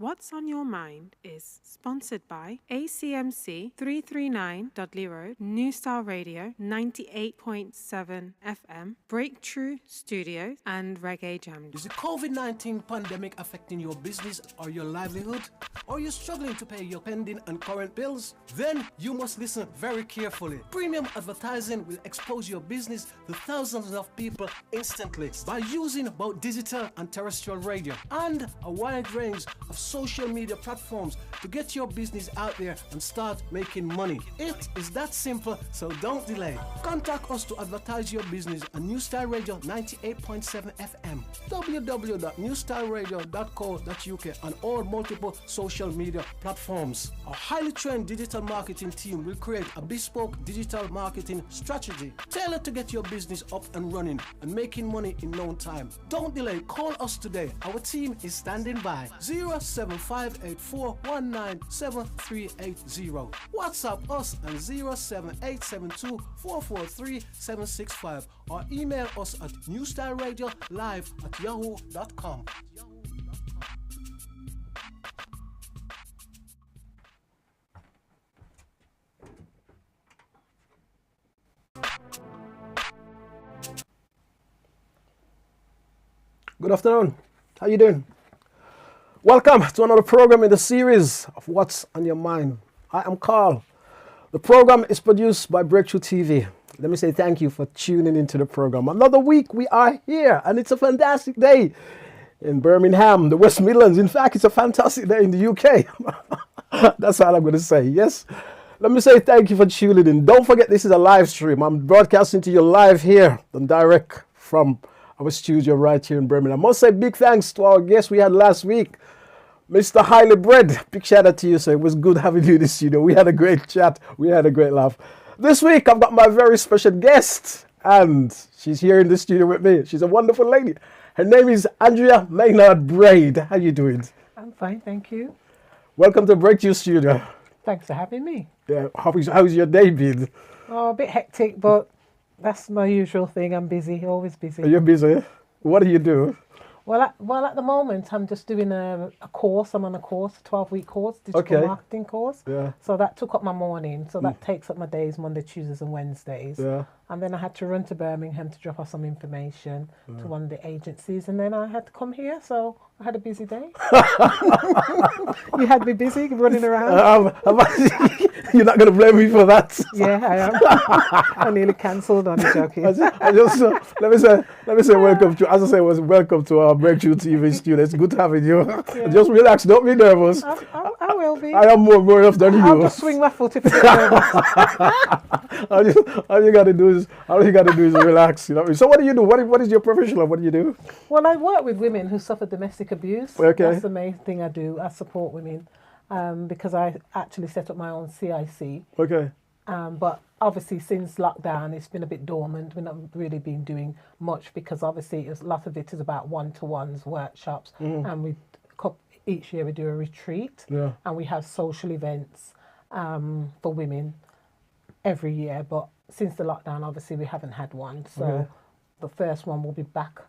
What's on Your Mind is sponsored by ACMC 339 Dudley Road, New Style Radio 98.7 FM, Breakthrough Studios, and Reggae Jam. Is the COVID-19 pandemic affecting your business or your livelihood? Are you struggling to pay your pending and current bills? Then you must listen very carefully. Premium advertising will expose your business to thousands of people instantly by using both digital and terrestrial radio and a wide range of social media platforms to get your business out there and start making money. It is that simple, so don't delay. Contact us to advertise your business on New Style Radio 98.7 FM, www.newstyleradio.co.uk, and all multiple social media platforms. Our highly trained digital marketing team will create a bespoke digital marketing strategy tailored to get your business up and running and making money in no time. Don't delay, call us today. Our team is standing by. 07584197380. WhatsApp us on 07872443765 or email us at newstyleradio@yahoo.com. Good afternoon. How you doing? Welcome to another program in the series of What's on Your Mind. I am Carl. The program is produced by Breakthrough TV. Let me say thank you for tuning into the program. Another week we are here, and it's a fantastic day in Birmingham, the West Midlands. In fact, it's a fantastic day in the UK. That's all I'm going to say. Yes. Let me say thank you for tuning in. Don't forget, this is a live stream. I'm broadcasting to you live here and direct from our studio right here in Birmingham. I must say big thanks to our guest we had last week, Mr. Maynard Brade. Big shout out to you, sir. It was good having you in the studio. We had a great chat. We had a great laugh. This week, I've got my very special guest, and she's here in the studio with me. She's a wonderful lady. Her name is Andrea Maynard Brade. How you doing? I'm fine, thank you. Welcome to Breakthrough Studio. Thanks for having me. Yeah, how's your day been? Oh, a bit hectic, but that's my usual thing. I'm busy, always busy. Are you busy? What do you do? Well, at the moment, I'm just doing a course. I'm on a course, a 12-week course, digital marketing course. Yeah. So that took up my morning. So that takes up my days, Monday, Tuesdays and Wednesdays. Yeah. And then I had to run to Birmingham to drop off some information to one of the agencies. And then I had to come here. So I had a busy day. You had me busy running around. You're not going to blame me for that. Yeah, I am. I nearly cancelled on you, joking. Let me say welcome to, as I say, welcome to our Breakthrough TV studio. It's good having you. Yeah. Just relax, don't be nervous. I will be. I am more nervous than you. I'll just swing my foot if it's nervous. all you got to do is relax. You know. So what do you do? What is your profession? What do you do? Well, I work with women who suffer domestic abuse. Okay. That's the main thing I do. I support women because I actually set up my own CIC. Okay. But obviously since lockdown, it's been a bit dormant. We've not really been doing much because obviously a lot of it is about one-to-ones, workshops, and each year we do a retreat, and we have social events for women every year. But since the lockdown, obviously we haven't had one. So the first one will be back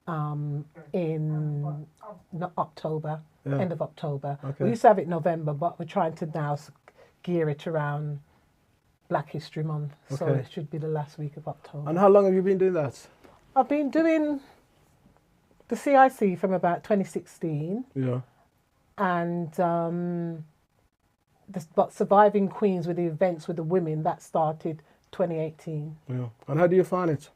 in October, end of October. Okay. We used to have it in November, but we're trying to now gear it around Black History Month. Okay. So it should be the last week of October. And how long have you been doing that? I've been doing the CIC from about 2016. Yeah. And but Surviving Queens with the events with the women, that started 2018. Yeah. And how do you find it?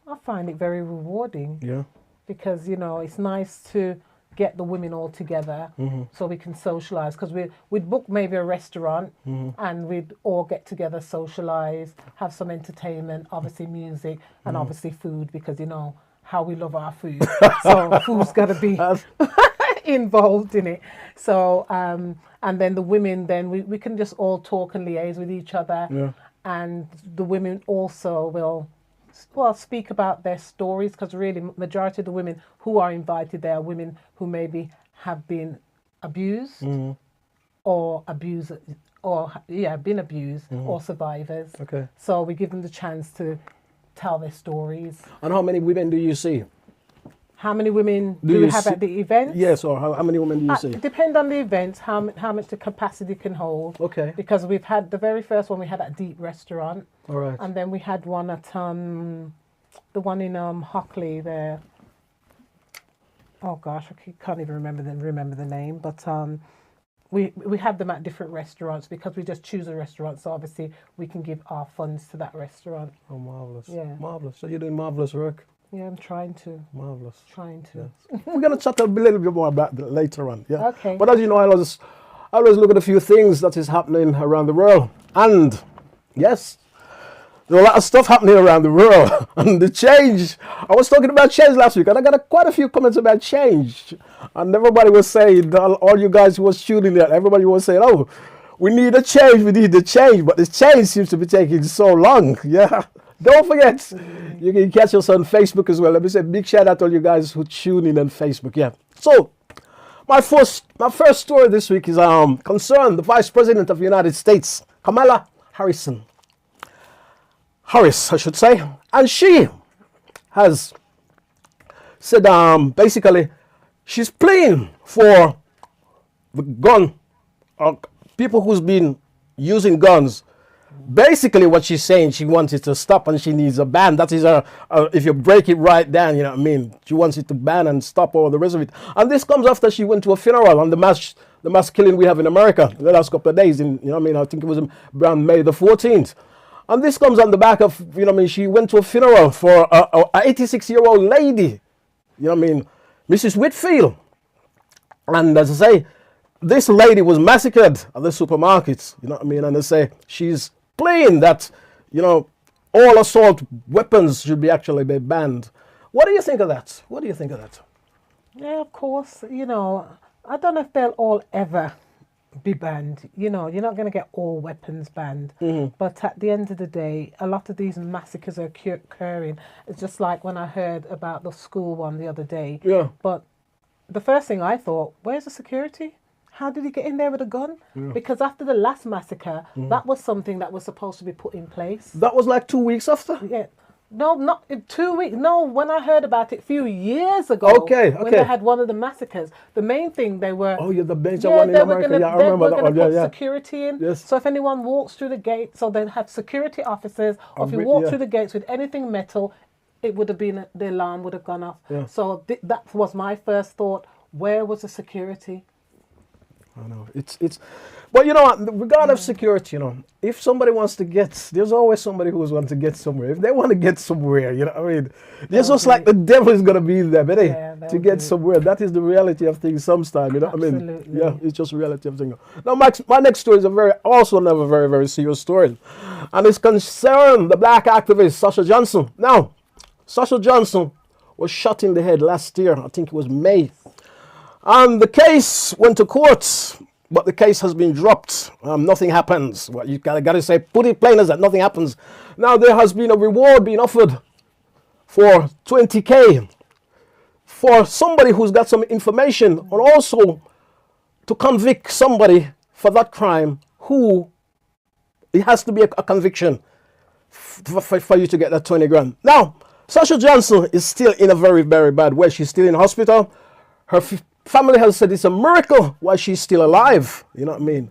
I find it very rewarding. Yeah. Because, you know, it's nice to get the women all together so we can socialise. Because we'd book maybe a restaurant and we'd all get together, socialise, have some entertainment, obviously music, and obviously food, because, you know, how we love our food. So food's got to be involved in it. So, and then the women, then we can just all talk and liaise with each other. Yeah. And the women also will speak about their stories, because really majority of the women who are invited, they are women who maybe have been abused or been abused or survivors. Okay. So we give them the chance to tell their stories. And how many women do you see? How many women do we have at the event? Yes, or how many women do you see? It depends on the event, how much the capacity can hold. Okay. Because we've had the very first one we had at Deep Restaurant. All right. And then we had one at the one in Hockley there. Oh gosh, I can't even remember the name. But we have them at different restaurants because we just choose a restaurant. So obviously we can give our funds to that restaurant. Oh, marvelous! Yeah, marvelous. So you're doing marvelous work. Yeah, I'm trying to. Marvelous. Trying to. Yes. We're gonna chat a little bit more about that later on. Yeah. Okay. But as you know, I always look at a few things that is happening around the world, and yes, there's a lot of stuff happening around the world, and the change. I was talking about change last week, and I got quite a few comments about change, and everybody was saying, all you guys who was tuning in, everybody was saying, "Oh, we need a change, we need a change," but the change seems to be taking so long. Yeah. Don't forget, you can catch us on Facebook as well. Let me say a big shout out to all you guys who tune in on Facebook. Yeah. So, my first story this week is concerned the Vice President of the United States, Kamala Harris, I should say, and she has said basically she's playing for the gun people who's been using guns. Basically, what she's saying, she wants it to stop and she needs a ban. That is if you break it right down, you know what I mean? She wants it to ban and stop all the rest of it. And this comes after she went to a funeral on the mass killing we have in America the last couple of days. You know what I mean? I think it was around May the 14th. And this comes on the back of, you know what I mean? She went to a funeral for a 86-year-old lady, you know what I mean? Mrs. Whitfield. And as I say, this lady was massacred at the supermarkets, you know what I mean? And they say she's playing that, you know, all assault weapons should be actually be banned. What do you think of that? What do you think of that? Yeah, of course. You know, I don't know if they'll all ever be banned. You know, you're not going to get all weapons banned. Mm-hmm. But at the end of the day, a lot of these massacres are occurring. It's just like when I heard about the school one the other day. Yeah. But the first thing I thought, where's the security? How did he get in there with a gun? Yeah. Because after the last massacre, that was something that was supposed to be put in place. That was like 2 weeks after? Yeah. No, not in 2 weeks. No, when I heard about it a few years ago. Okay. When they had one of the massacres, the main thing they were... Oh, yeah, the major one in America. Yeah, I remember that one. They were going to put security in. Yes. So if anyone walks through the gate, so they'd have security officers, or if you walk through the gates with anything metal, it would have been, the alarm would have gone off. Yeah. So that was my first thought. Where was the security? I know but you know what, regardless of security, you know, if somebody wants to there's always somebody who wants to get somewhere. If they want to get somewhere, you know what I mean, it's just like the devil is going to be there, but to get somewhere. That is the reality of things sometimes, you know what I mean? Yeah, it's just reality of things. Now, my next story is also another very, very serious story. And it's concerned the black activist, Sasha Johnson. Now, Sasha Johnson was shot in the head last year, I think it was May. And the case went to court, but the case has been dropped. Nothing happens. Well, you gotta say, put it plain as that, nothing happens. Now there has been a reward being offered for $20,000 for somebody who's got some information, and also to convict somebody for that crime who it has to be a conviction for you to get that 20 grand. Now, Sasha Johnson is still in a very, very bad way. She's still in hospital. Her family has said it's a miracle why she's still alive. You know what I mean?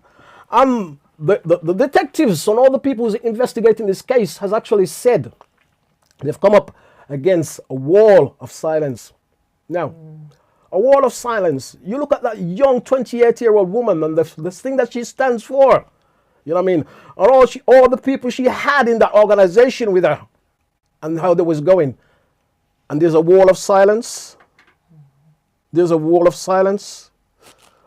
And the detectives and all the people who's investigating this case has actually said they've come up against a wall of silence. Now, a wall of silence. You look at that young 28-year-old woman and this thing that she stands for. You know what I mean? And all the people she had in that organization with her and how they was going. And there's a wall of silence. There's a wall of silence.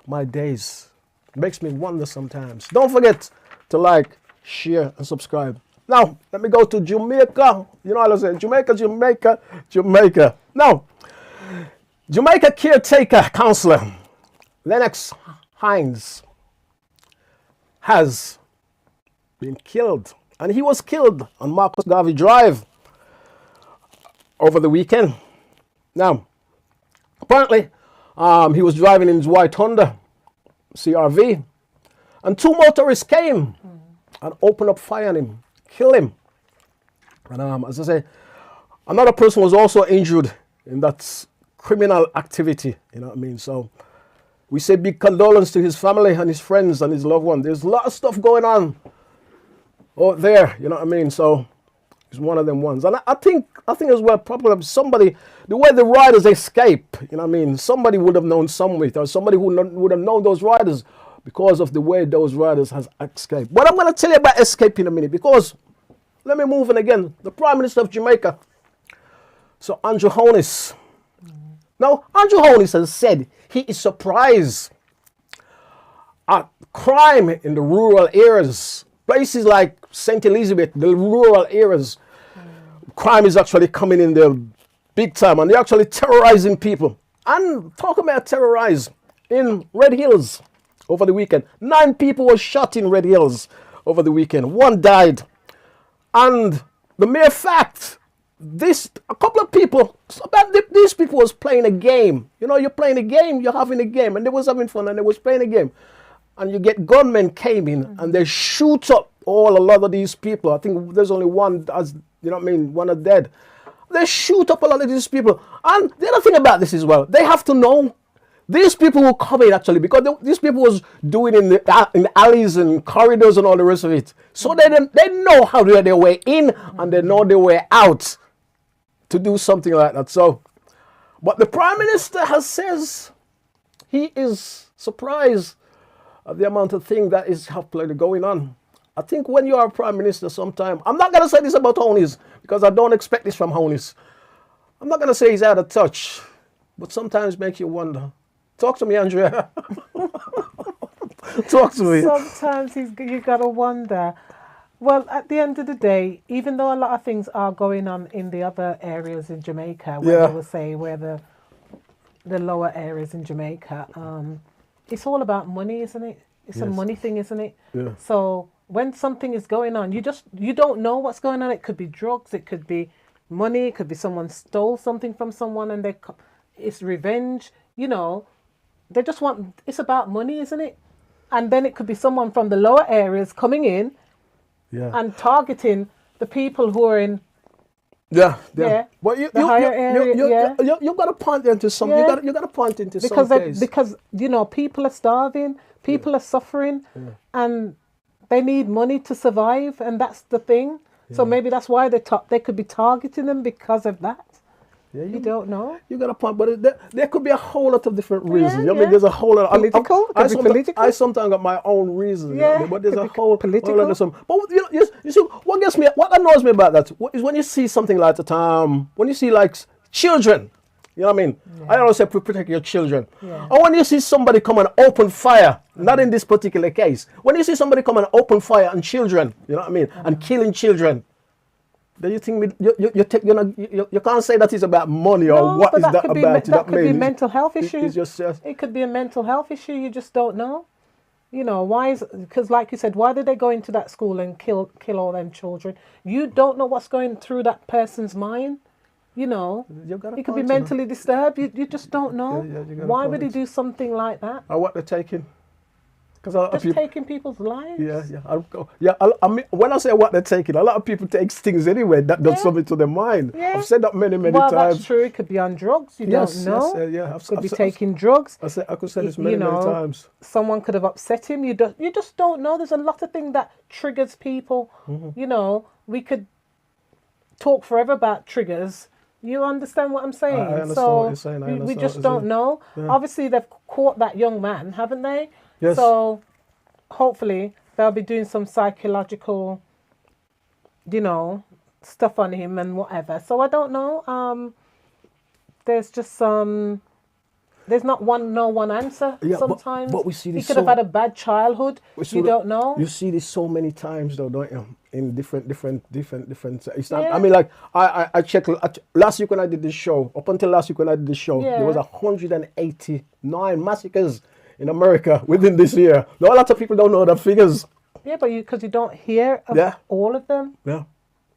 My days. Makes me wonder sometimes. Don't forget to like, share, and subscribe. Now, let me go to Jamaica. You know what I say? Jamaica. Now, Jamaica caretaker councillor Lennox Hines has been killed. And he was killed on Marcus Garvey Drive over the weekend. Now, apparently, he was driving in his white Honda CRV, and two motorists came and opened up fire on him, killed him. And as I say, another person was also injured in that criminal activity, you know what I mean? So we say big condolence to his family and his friends and his loved one. There's a lot of stuff going on out there, you know what I mean? So it's one of them ones. And I think as well, probably somebody, the way the riders escape, you know what I mean? Somebody would have known somewhere, or somebody who would have known those riders because of the way those riders has escaped. But I'm going to tell you about escape in a minute, because let me move in again. The Prime Minister of Jamaica, so Andrew Holness. Now, Andrew Holness has said he is surprised at crime in the rural areas. Places like St. Elizabeth, the rural areas, crime is actually coming in there big time, and they're actually terrorizing people. And talk about terrorize in Red Hills over the weekend. 9 people were shot in Red Hills over the weekend. 1 died. And the mere fact, a couple of people, these people was playing a game. You know, you're playing a game, you're having a game, and they was having fun, and they was playing a game. And you get gunmen came in, and they shoot up a lot of these people. I think there's only one, as you know what I mean, one are dead. They shoot up a lot of these people. And the other thing about this as well, they have to know these people will come in actually, because these people was doing in alleys and corridors and all the rest of it. So they know how to get their way in, and they know their way out to do something like that. So, but the Prime Minister says he is surprised at the amount of thing that is happening going on. I think when you are a Prime Minister sometime, I'm not going to say this about Holness, because I don't expect this from Holness. I'm not going to say he's out of touch, but sometimes makes you wonder. Talk to me, Andrea. Talk to me. Sometimes you got to wonder. Well, at the end of the day, even though a lot of things are going on in the other areas in Jamaica, where they will say where the lower areas in Jamaica, it's all about money, isn't it? It's a money thing, isn't it? Yeah. So when something is going on, you don't know what's going on. It could be drugs, it could be money, it could be someone stole something from someone, and it's revenge. You know, they just want. It's about money, isn't it? And then it could be someone from the lower areas coming in. Yeah. And targeting the people who are in. Yeah. But you got to point into some. Yeah. You got to point into because you know, people are starving, people are suffering, and they need money to survive, and that's the thing. Yeah. So maybe that's why they could be targeting them because of that. Yeah, you don't know. You got a point, but there could be a whole lot of different reasons. I mean, there's a whole lot. Political. I sometimes got my own reasons. Yeah, but there's a whole political. Whole lot of some. But you see, what annoys me about that is when you see something like that. When you see like children, you know what I mean. Yeah. I don't say protect your children. Yeah. Or when you see somebody come and open fire, not in this particular case. When you see somebody come and open fire on children, you know what I mean, and killing children. Do you think you can't say that it's about money or what is that about? That could be a mental health issue. It could be a mental health issue. You just don't know. You know, because like you said, why did they go into that school and kill all them children? You don't know what's going through that person's mind. You know, he could be mentally disturbed. You just don't know. Why would he do something like that? Or what they're taking. Just taking people's lives. I mean, when I say what they're taking, a lot of people take things anyway that does something to their mind. Yeah. I've said that many times. Well, that's true. It could be on drugs. You don't know. Could be taking drugs. I could say this many times. Someone could have upset him. You just don't know. There's a lot of things that triggers people. Mm-hmm. You know, we could talk forever about triggers. You understand what I'm saying? I understand what you're saying. We just don't know. Yeah. Obviously, they've caught that young man, haven't they? Yes. So hopefully they'll be doing some psychological, stuff on him and whatever. So I don't know. There's just there's not one answer. Yeah, sometimes but we see this. He could have had a bad childhood. You don't know. You see this so many times though, don't you? In different. It's not, I mean, like I checked last week when I did this show. Up until last week when I did this show, there was 189 massacres in America within this year. Now, a lot of people don't know the figures. Yeah, but because you don't hear of all of them. Yeah.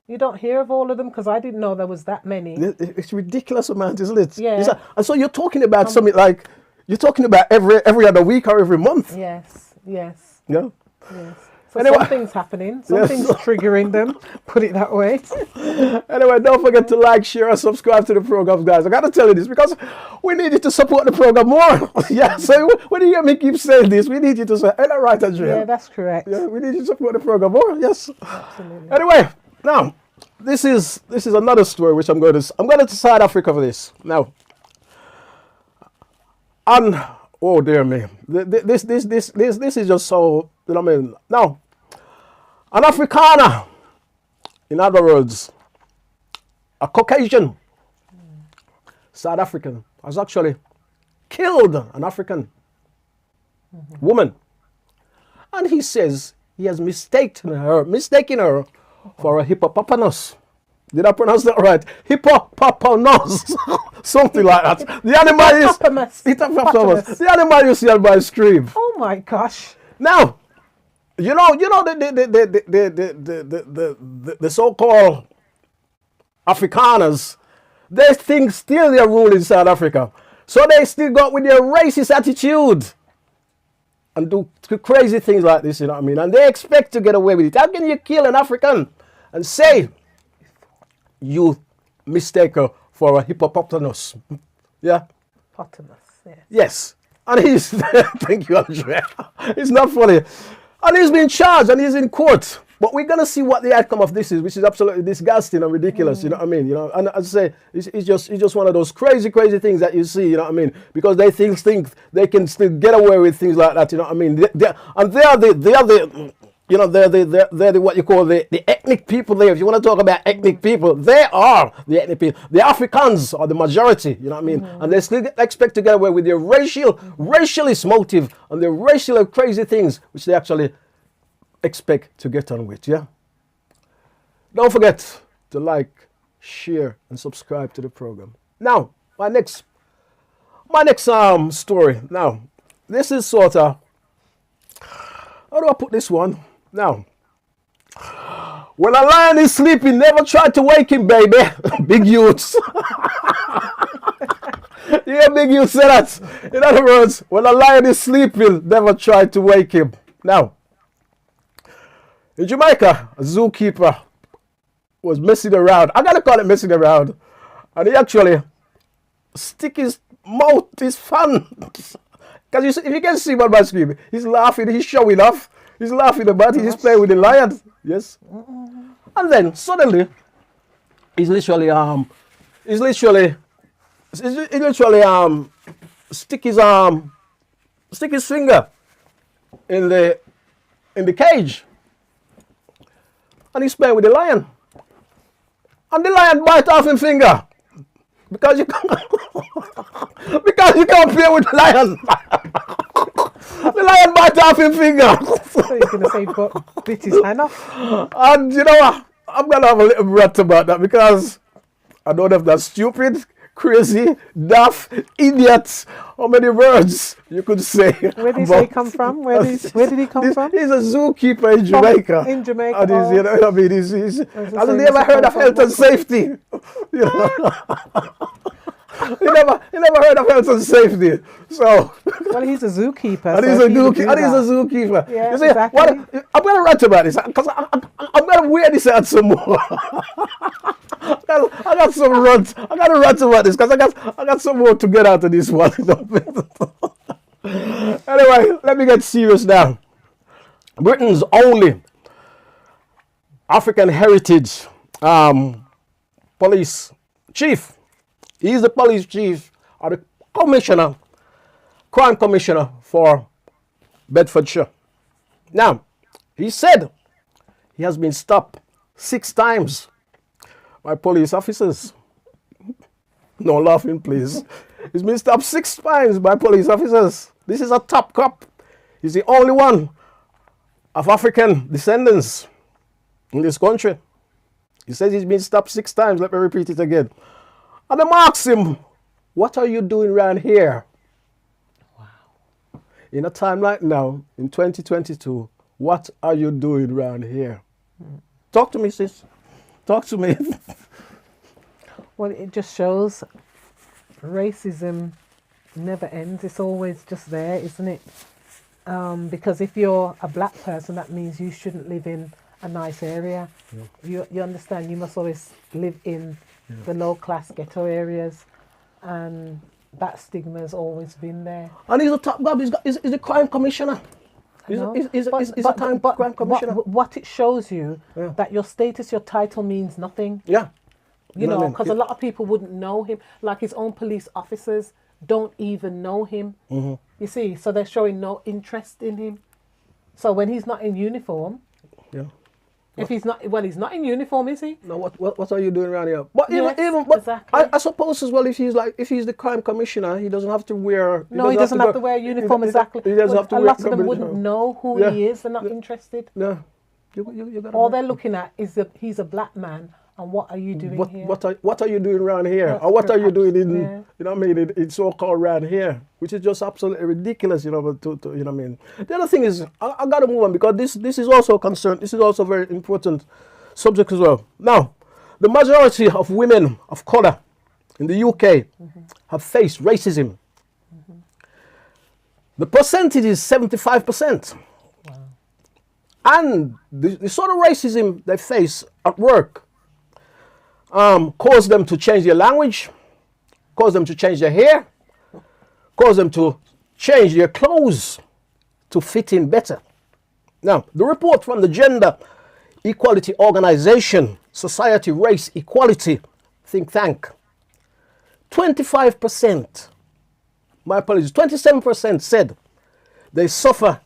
You don't hear of all of them because I didn't know there was that many. It's ridiculous amount, isn't it? Yeah. And so you're talking about something like, you're talking about every other week or every month. Yes. Yeah. Yes. So Anyway. something's happening. Yes. Something's triggering them. Put it that way. Anyway, don't forget to like, share, and subscribe to the program, guys. I got to tell you this because we need you to support the program more. Yeah, so when you hear me keep saying this, we need you to say, ain't that right, Andrea? Yeah, that's correct. Yeah, we need you to support the program more. Yes. Absolutely. Anyway, now this is another story which I'm going to South Africa for this now. And oh dear me, this is just so, you know what I mean. Now, an Afrikaner, in other words, a Caucasian South African, has actually killed an African woman, and he says he has mistaken her for a hippopotamus. Did I pronounce that right? Hippopotamus, something like that. The animal is hippopotamus. The animal you see by stream. Oh my gosh! Now, you know the so-called Afrikaners, they think still they're ruling South Africa, so they still got with their racist attitude and do crazy things like this. You know what I mean? And they expect to get away with it. How can you kill an African and say you mistake her for a hippopotamus? Yeah. Hippopotamus. Yeah. Yes. And he's, thank you, Andrea. It's not funny. And he's been charged and he's in court. But we're going to see what the outcome of this is, which is absolutely disgusting and ridiculous, you know what I mean? You know, and as I say, it's just one of those crazy things that you see, you know what I mean? Because they think they can still get away with things like that, you know what I mean? They're the what you call the ethnic people there. If you want to talk about ethnic people, they are the ethnic people. The Africans are the majority, you know what I mean? And they still expect to get away with their racialist motive and their racial crazy things, which they actually expect to get on with, yeah? Don't forget to like, share, and subscribe to the program. Now, my next story. Now, this is sort of, how do I put this one? Now, when a lion is sleeping, never try to wake him, baby. Big youths. Yeah, big youths say that. In other words, when a lion is sleeping, never try to wake him. Now, in Jamaica, a zookeeper was messing around. I gotta call it messing around. And he actually stick his mouth, his fan. Because if you can see what my screen, he's laughing, he's showing off. He's laughing about it, he's playing with the lion. Yes. And then suddenly, he's literally stick his finger in the cage. And he's playing with the lion. And the lion bite off his finger. Because you can't play with the lion. The lion bite off his finger. So you're going to say bit his hand off? And you know what? I'm going to have a little rant about that because I don't know if that's stupid, crazy, daft, idiot, how many words you could say. Where did he come from? Where did he come from? He's a zookeeper in Jamaica. In Jamaica. And he's, you know, I mean, he's has never heard of health and safety. You know? He never heard of health and safety. So well, he's a zookeeper. And he's a zookeeper. Yeah, you see, exactly. I'm going to rant about this because I'm going to wear this out some more. I got some rant. I got to rant about this because I got some more to get out of this one. Anyway, let me get serious now. Britain's only African heritage police chief. He's the police chief or the commissioner, crime commissioner for Bedfordshire. Now, he said he has been stopped 6 times by police officers. No laughing, please. He's been stopped 6 times by police officers. This is a top cop. He's the only one of African descendants in this country. He says he's been stopped 6 times. Let me repeat it again. And I asked him, what are you doing around here? Wow. In a time like now, in 2022, what are you doing around here? Talk to me, sis. Talk to me. Well, it just shows racism never ends. It's always just there, isn't it? Because if you're a black person, that means you shouldn't live in a nice area. You understand? You must always live in the low-class ghetto areas, and that stigma has always been there. And he's a top guy. He's the crime commissioner. He's a crime commissioner. What it shows you, that your status, your title means nothing. Yeah. You know, because a lot of people wouldn't know him. Like his own police officers don't even know him. You see, so they're showing no interest in him. So when he's not in uniform, if he's not, well, he's not in uniform, is he? No, what are you doing around here? But Exactly. I suppose as well, if he's the crime commissioner, he doesn't have to wear. He doesn't have to wear a uniform. Exactly. He doesn't have to a wear. lot of them wouldn't know who he is. They're not interested. Yeah. All they're looking at is that he's a black man, and what are you doing here? What are you doing around here? Or what are you doing in you know what I mean, in so-called around here, which is just absolutely ridiculous, you know. But you know what I mean. The other thing is, I got to move on, because this is also a concern. This is also a very important subject as well. Now, the majority of women of color in the UK have faced racism. The percentage is 75%. Wow. And the sort of racism they face at work cause them to change their language, cause them to change their hair, cause them to change their clothes to fit in better. Now, the report from the Gender Equality Organization, Society Race Equality think tank, 25%, my apologies, 27% said they suffer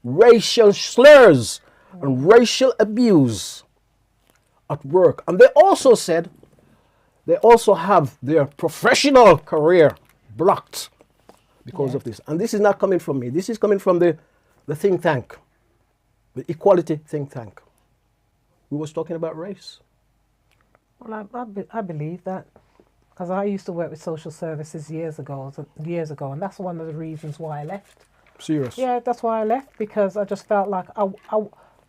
racial slurs and racial abuse at work. And they also said they also have their professional career blocked because of this. And this is not coming from me. This is coming from the think tank, the equality think tank. We was talking about race. Well, I believe that, because I used to work with social services years ago, and that's one of the reasons why I left. Serious? Yeah, that's why I left, because I just felt like I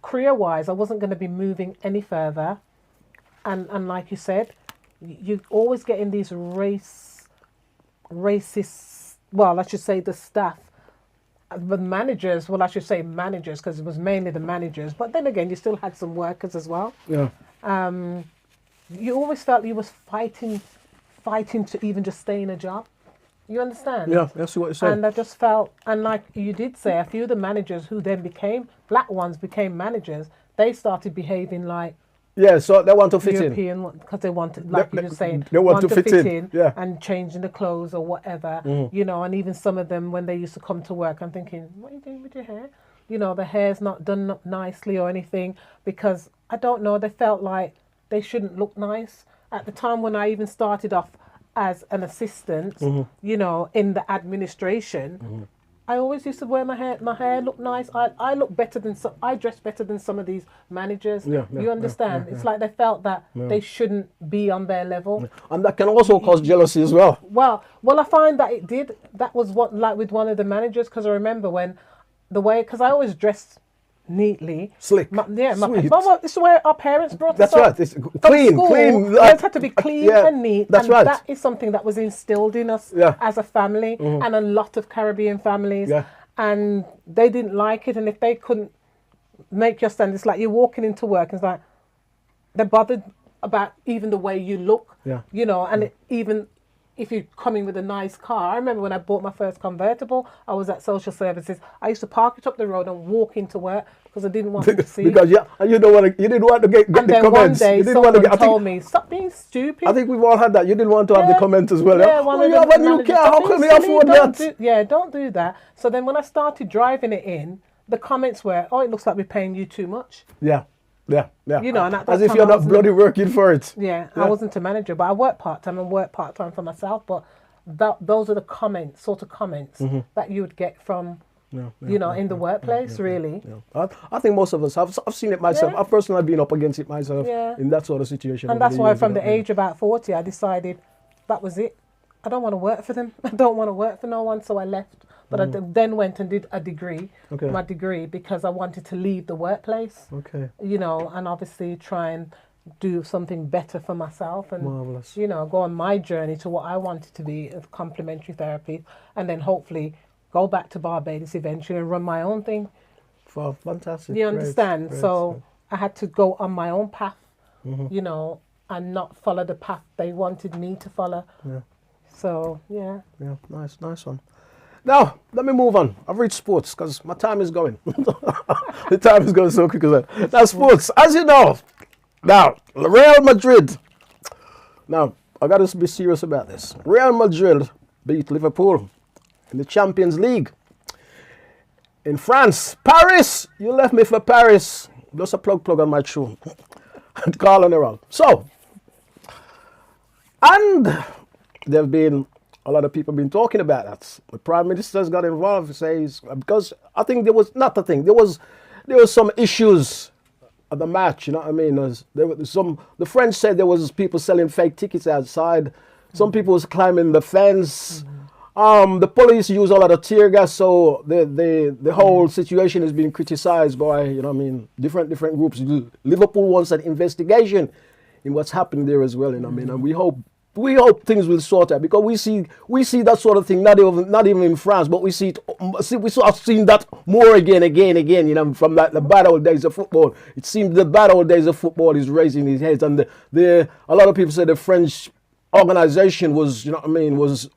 career-wise, I wasn't going to be moving any further. And like you said, you always get in these racist, well, I should say the staff, the managers, well, I should say managers, because it was mainly the managers. But then again, you still had some workers as well. Yeah. You always felt you was fighting to even just stay in a job. You understand? Yeah, that's what you're saying. And I just felt, and like you did say, a few of the managers who then black ones became managers, they started behaving like, yeah, so they want to fit European, because they wanted, like you were saying, they want to fit in. Yeah. And changing the clothes or whatever, you know. And even some of them, when they used to come to work, I'm thinking, what are you doing with your hair? You know, the hair's not done up nicely or anything, because I don't know, they felt like they shouldn't look nice. At the time when I even started off as an assistant, you know, in the administration, I always used to wear my hair looked nice. I look better than I dress better than some of these managers. You understand? It's like they felt that they shouldn't be on their level. And that can also cause jealousy as well. Well, I find that it did. That was what, like with one of the managers, because I remember when because I always dressed neatly. Slick. But this is the way our parents brought us up. That's right. It's clean, school, clean. It had to be clean and neat. That's and right. That is something that was instilled in us as a family, and a lot of Caribbean families. Yeah. And they didn't like it. And if they couldn't make your stand, it's like you're walking into work and it's like they're bothered about even the way you look. Yeah. You know, and even if you're coming with a nice car. I remember when I bought my first convertible, I was at social services. I used to park it up the road and walk into work because I didn't want them to see. Because you didn't want to get and the then comments. one day someone told me, stop being stupid. I think we've all had that. You didn't want to have the comments as well. Yeah, one of you have a new car, how can we afford that? Don't do that. So then when I started driving it in, the comments were, oh, it looks like we're paying you too much. Yeah. You know, and at that as if time you're not bloody working for it. Yeah, I wasn't a manager, but I worked part-time and worked part-time for myself. But those are the comments that you would get from, in the workplace, really. Yeah. I think most of us, I've seen it myself. I've personally been up against it myself in that sort of situation. And that's why from the age of about 40, I decided that was it. I don't want to work for them. I don't want to work for no one, so I left. But I then went and did a degree, my degree, because I wanted to leave the workplace. Okay. You know, and obviously try and do something better for myself and, marvelous. Go on my journey to what I wanted to be of complementary therapy, and then hopefully go back to Barbados eventually and run my own thing. Fantastic. You understand? Great. So I had to go on my own path, you know, and not follow the path they wanted me to follow. Yeah. So, yeah. Yeah, nice one. Now, let me move on. I've reached sports because my time is going. The time is going so quick as that. Now, sports, as you know, now, Real Madrid. Now, I got to be serious about this. Real Madrid beat Liverpool in the Champions League. In France, Paris, you left me for Paris. Just a plug on my tune. Calling around. So, and there have been a lot of people been talking about that. The Prime Minister's got involved, says, because I think there was some issues at the match, you know what I mean? The French said there was people selling fake tickets outside. Some people was climbing the fence. The police use a lot of tear gas, so the whole situation is being criticized by, you know what I mean, different groups. Liverpool wants an investigation in what's happened there as well, you know what I mean? And we hope things will sort out, because we see that sort of thing not even in France, but we see that more again, you know, from the bad old days of football. It seems the bad old days of football is raising its head, and a lot of people say the French organization was, you know what I mean, was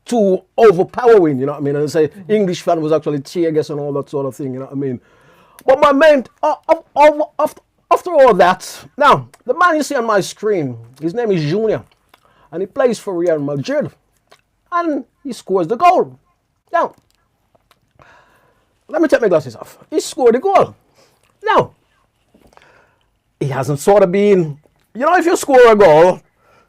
too overpowering, you know what I mean, and say English fan was actually tear gas and all that sort of thing, you know what I mean. But my main, after all that, now the man you see on my screen, his name is Junior, and he plays for Real Madrid, and he scores the goal. Now, let me take my glasses off. He scored the goal. Now, he hasn't sort of been, you know, if you score a goal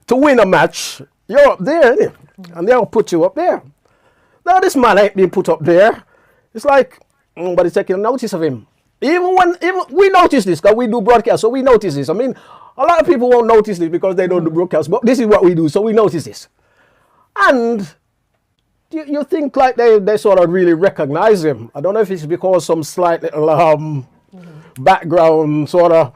to win a match, you're up there, innit? And they'll put you up there. Now, this man ain't being put up there. It's like nobody's taking notice of him. Even we notice this, because we do broadcast, so we notice this. I mean, a lot of people won't notice this because they don't do broadcast, but this is what we do, so we notice this. And you think like they sort of really recognize him. I don't know if it's because some slight little background sort of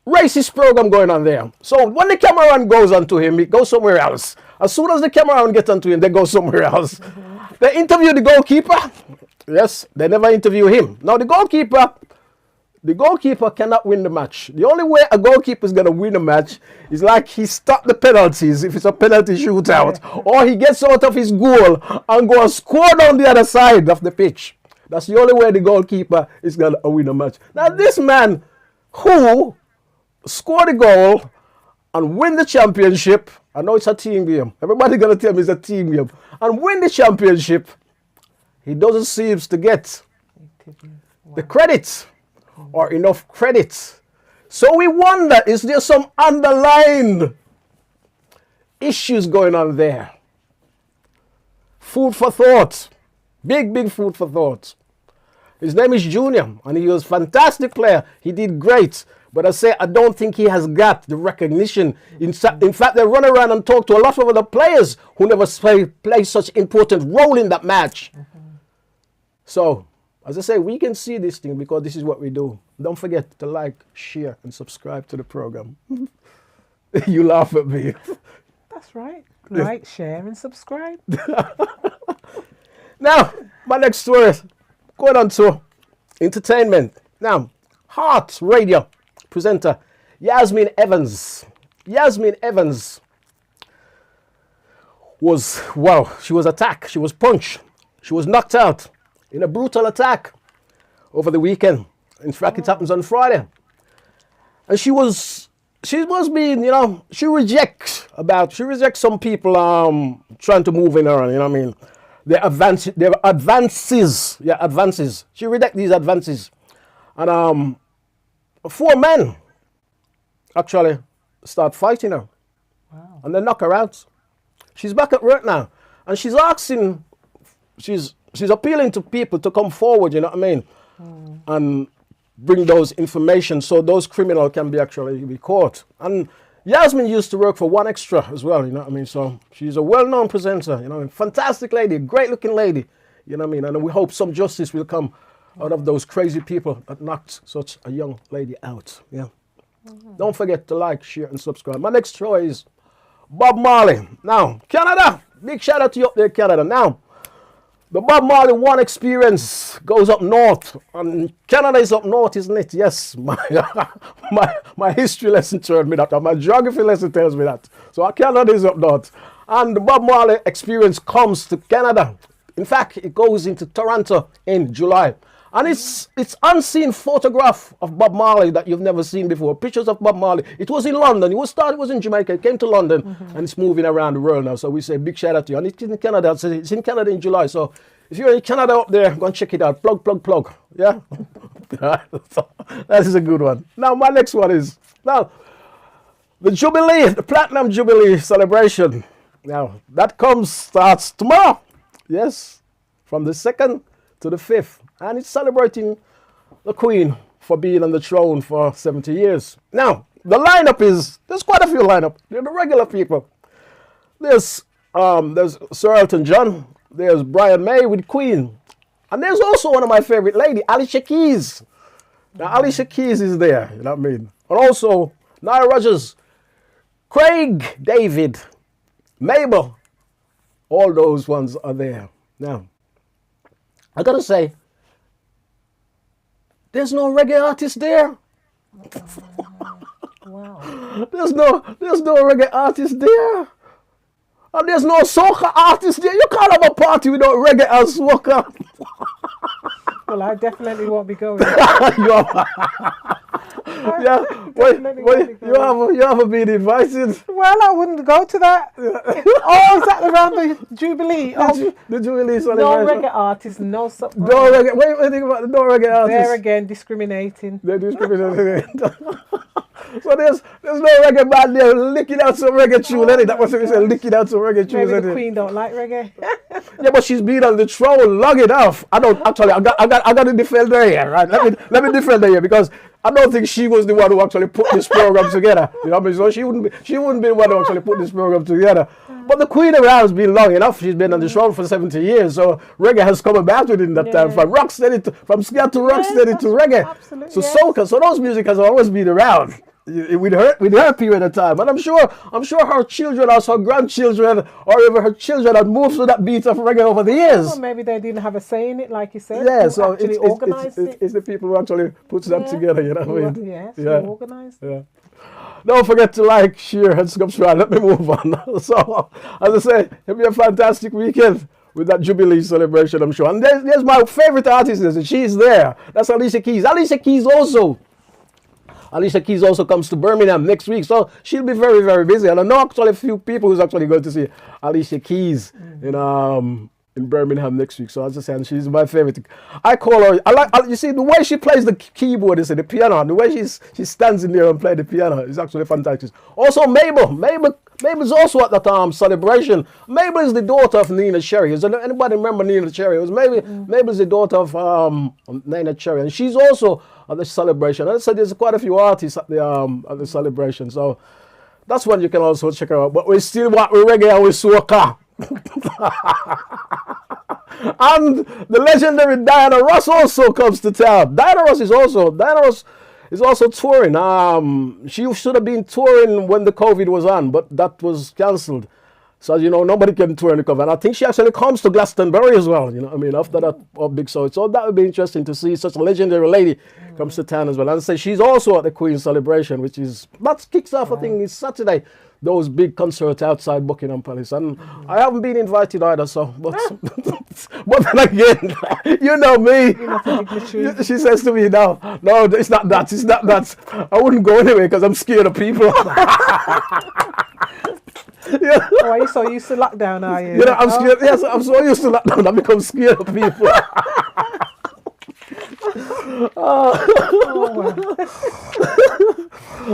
racist program going on there. So when the cameraman goes onto him, he goes somewhere else. As soon as the cameraman gets onto him, they go somewhere else. They interview the goalkeeper. Yes, they never interview him. Now the goalkeeper cannot win the match. The only way a goalkeeper is going to win a match is like he stopped the penalties if it's a penalty shootout, or he gets out of his goal and go and score down the other side of the pitch. That's the only way the goalkeeper is going to win a match. Now this man who scored a goal and win the championship, I know it's a team game. Everybody's going to tell me it's a team game. And win the championship, he doesn't seem to get the credit or enough credit. So we wonder, is there some underlying issues going on there? Food for thought. Big food for thought. His name is Junior, and he was a fantastic player. He did great. But I don't think he has got the recognition. In fact, they run around and talk to a lot of other players who never play such important role in that match. So, as I say, we can see this thing because this is what we do. Don't forget to like, share, and subscribe to the program. You laugh at me. That's right. Like, share, and subscribe. Now, my next story, going on to entertainment. Now, Heart Radio presenter Yasmin Evans. Yasmin Evans she was attacked. She was punched. She was knocked out in a brutal attack over the weekend. In fact, it happens on Friday. And she was being, you know, she rejects some people trying to move in her, you know what I mean? Their advances. She rejects these advances. And 4 men actually start fighting her. Wow. And they knock her out. She's back at work now. And she's asking, she's appealing to people to come forward, you know what I mean? And bring those information so those criminals can be caught. And Yasmin used to work for One Extra as well, you know what I mean? So she's a well-known presenter, you know, fantastic lady, great-looking lady, you know what I mean? And we hope some justice will come out of those crazy people that knocked such a young lady out. Yeah. Don't forget to like, share, and subscribe. My next show is Bob Marley. Now, Canada. Big shout out to you up there, Canada. Now, The Bob Marley One experience goes up north, and Canada is up north, isn't it? Yes, my history lesson told me that, and my geography lesson tells me that. So Canada is up north, and the Bob Marley experience comes to Canada. In fact, it goes into Toronto in July. And it's unseen photograph of Bob Marley that you've never seen before. Pictures of Bob Marley. It was in London. It was in Jamaica. It came to London, and it's moving around the world now. So we say big shout out to you. And it's in Canada. So it's in Canada in July. So if you're in Canada up there, go and check it out. Plug. Yeah? So that is a good one. Now, my next one is, now, the Jubilee, the Platinum Jubilee celebration. Now, that starts tomorrow. Yes, from the 2nd to the 5th. And it's celebrating the Queen for being on the throne for 70 years. Now, the lineup there's quite a few lineup. They're the regular people. There's Sir Elton John. There's Brian May with Queen. And there's also one of my favorite lady, Alicia Keys. Now, Alicia Keys is there, you know what I mean? And also, Nile Rodgers, Craig David, Mabel. All those ones are there. Now, I gotta say, there's no reggae artist there. Wow. There's no reggae artist there. And there's no soca artist there. You can't have a party without reggae and soca. Well, I definitely won't be going. Yeah, you haven't been invited. Well, I wouldn't go to that. Oh, is that around the Jubilee? The Jubilee celebration. No reggae artists, no. No reggae. What do you think about the no reggae artists? There again, discriminating. They're discriminating. So there's no reggae band there licking out some reggae tune, ain't it? That was what we said, licking out some reggae tunes. Maybe the Queen don't like reggae. Yeah, but she's been on the throne long enough. I got to defend her here, right? Let me defend her here, because I don't think she was the one who actually put this program together. You know what I mean? So she wouldn't be the one who actually put this program together. But the Queen around has been long enough. She's been on the throne for 70 years. So reggae has come about within that time. From ska to rocksteady to reggae. Absolutely, so soca. So those music has always been around. With her period of time, and I'm sure her children, or her grandchildren, or even her children had moved to that beat of reggae over the years. Well, maybe they didn't have a say in it, like you said. Yeah, so it's the people who actually puts that together, you know what I mean? Yes, yeah, organised. Yeah. Don't forget to like, share, and subscribe. Let me move on. So, as I say, it'll be a fantastic weekend with that Jubilee celebration, I'm sure. And there's my favorite artist, and she's there. That's Alicia Keys. Alicia Keys also comes to Birmingham next week, so she'll be very, very busy. And I know actually a few people who's actually going to see Alicia Keys in Birmingham next week. So as I said, she's my favorite. I call her. You see the way she plays the keyboard, the piano, and the way she stands in there and plays the piano is actually fantastic. Also, Mabel's also at that celebration. Mabel is the daughter of Nina Cherry. Does anybody remember Nina Cherry? It was Mabel's the daughter of Nina Cherry, and she's also at the celebration. And I said there's quite a few artists at the celebration, so that's one you can also check out. But we still want reggae and we soca. And the legendary Diana Ross also comes to town. Diana Ross is also touring. She should have been touring when the COVID was on, but that was cancelled. So, you know, nobody can tour in the COVID. And I think she actually comes to Glastonbury as well, you know what I mean, after that big show. So that would be interesting to see such a legendary lady comes to town as well. And I say she's also at the Queen's celebration, that kicks off, I think, it's Saturday, those big concerts outside Buckingham Palace. And I haven't been invited either, so, but then again, you know me. She says to me, no, it's not that. I wouldn't go anyway because I'm scared of people. Yeah. Oh, are you so used to lockdown, are you? You know, I'm scared. Yes, I'm so used to lockdown. I become scared of people.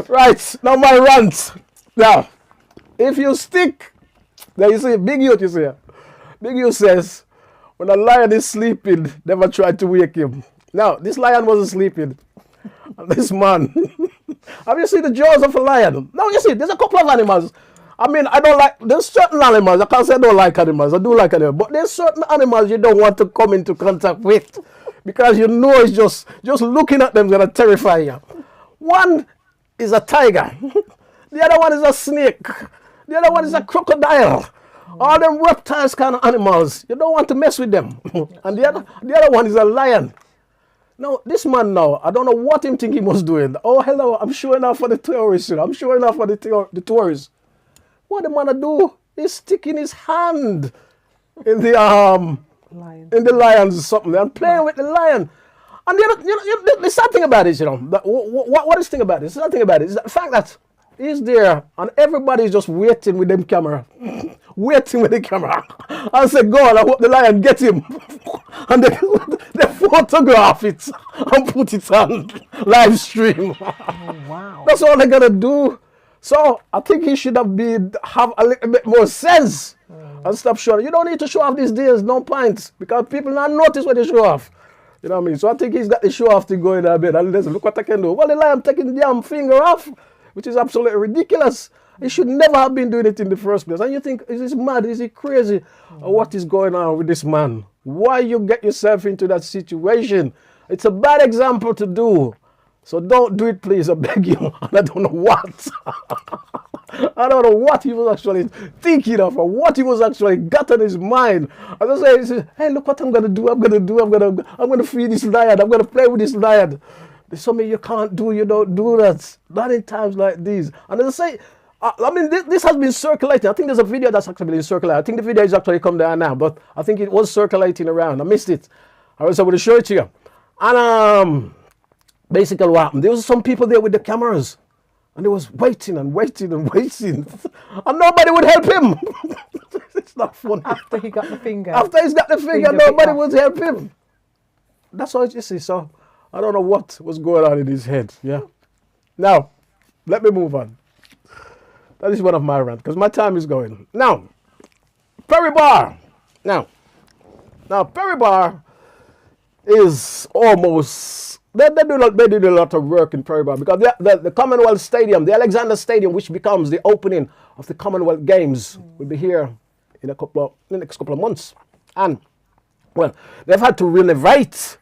Right, now my rant. Now, if you stick, there you see, Big Youth, you see. Big Youth says, when a lion is sleeping, never try to wake him. Now, this lion wasn't sleeping. This man. Have you seen the jaws of a lion? Now, you see, there's a couple of animals. I mean, there's certain animals, I can't say I don't like animals, I do like animals, but there's certain animals you don't want to come into contact with because you know it's just looking at them is going to terrify you. One is a tiger, the other one is a snake, the other one is a crocodile, All them reptiles kind of animals, you don't want to mess with them. And the other one is a lion. Now, this man now, I don't know what him think he was doing. Oh, hello, I'm showing off for the tourists. I'm showing off for the tourists. What the man do? He's sticking his hand in the lion's or something and playing with the lion. And the sad thing about it, what is the thing about it? The sad thing about it is the fact that he's there and everybody's just waiting with them camera. Waiting with the camera. And say, God, I hope the lion get him. And they photograph it and put it on live stream. Oh, wow. That's all they're gonna do. So I think he should have a little bit more sense and stop showing. You don't need to show off these days, no points, because people not notice when they show off. You know what I mean? So I think he's got the show off to go in a bit. And listen, look what I can do. Well, the lion taking the damn finger off, which is absolutely ridiculous. He should never have been doing it in the first place. And you think, is this mad? Is he crazy? Or what is going on with this man? Why you get yourself into that situation? It's a bad example to do. So don't do it, please. I beg you. And I don't know what. I don't know what he was actually thinking of or what he was actually got on his mind. As I say, hey, look what I'm going to do. I'm going to feed this lion. I'm going to play with this lion. There's something you can't do. You don't do that. Not in times like these. And as I say, I mean, this has been circulating. I think there's a video that's actually been circulating. I think the video is actually come down now, but I think it was circulating around. I missed it. I was able to show it to you. And basically what happened, there was some people there with the cameras. And they was waiting and waiting and waiting. And nobody would help him. It's not funny. After he got the finger. After he's got the finger, nobody would help him. That's all you see. So I don't know what was going on in his head. Yeah. Now, let me move on. That is one of my rants, because my time is going. Now, Perry Bar. Now, Perry Bar is almost, they did a lot of work in Perry Bar, because the Commonwealth Stadium, the Alexander Stadium, which becomes the opening of the Commonwealth Games, will be here in the next couple of months. And, well, they've had to renovate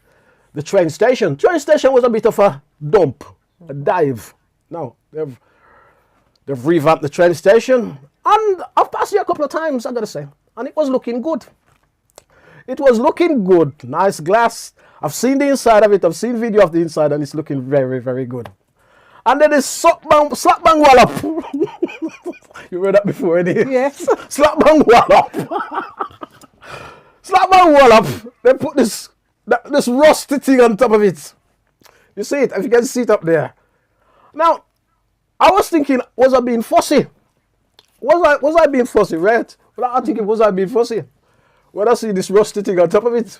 the train station. Train station was a bit of a dump, a dive. Now, they've revamped the train station, and I've passed here a couple of times, I gotta say, and it was looking good. It was looking good. Nice glass. I've seen the inside of it. I've seen video of the inside, and it's looking very, very good. And then there's slap bang wallop. You heard that before, didn't you? Yes. Slap bang wallop. Slap bang wallop. They put this rusty thing on top of it. You see it? If you can see it up there. Now, I was thinking, was I being fussy? Was I being fussy, right? Well, I think it was I being fussy when I see this rusty thing on top of it.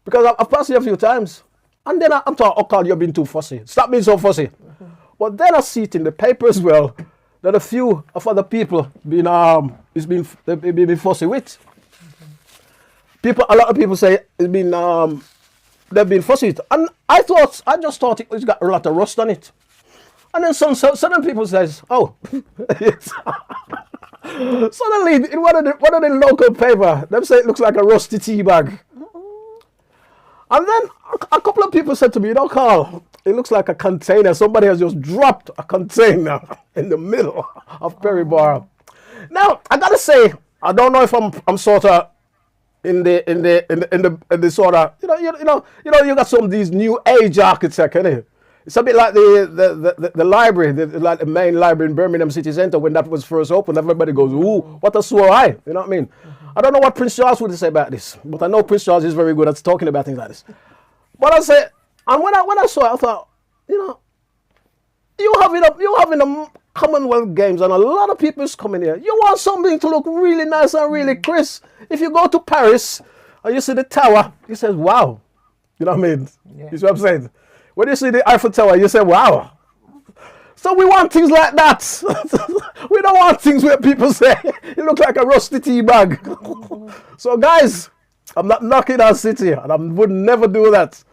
Because I've passed it a few times. And then I'm thought, oh, Carl, you're being too fussy. Stop being so fussy. But then I see it in the paper as well, that a few of other people been fussy with. A lot of people say it's been they've been fussy with. And I just thought it's got a lot of rust on it. And then certain people says, oh, suddenly in one of the local paper, they say it looks like a rusty tea bag. And then a couple of people said to me, Carl, it looks like a container. Somebody has just dropped a container in the middle of Perry Bar. Now, I gotta say, I don't know if I'm sort of in the sort of, you got some of these new age architects, innit? It's a bit like the library, like the main library in Birmingham City Centre when that was first opened. Everybody goes, ooh, what a sore eye. You know what I mean? I don't know what Prince Charles would say about this, but I know Prince Charles is very good at talking about things like this. But I say, and when I saw it, I thought, you having a Commonwealth Games and a lot of people is coming here. You want something to look really nice and really crisp. If you go to Paris and you see the tower, you say, wow. You know what I mean? Yeah. You see what I'm saying? When you see the Eiffel Tower, you say, wow. So we want things like that. We don't want things where people say, you look like a rusty tea bag. So guys, I'm not knocking our city, and I would never do that.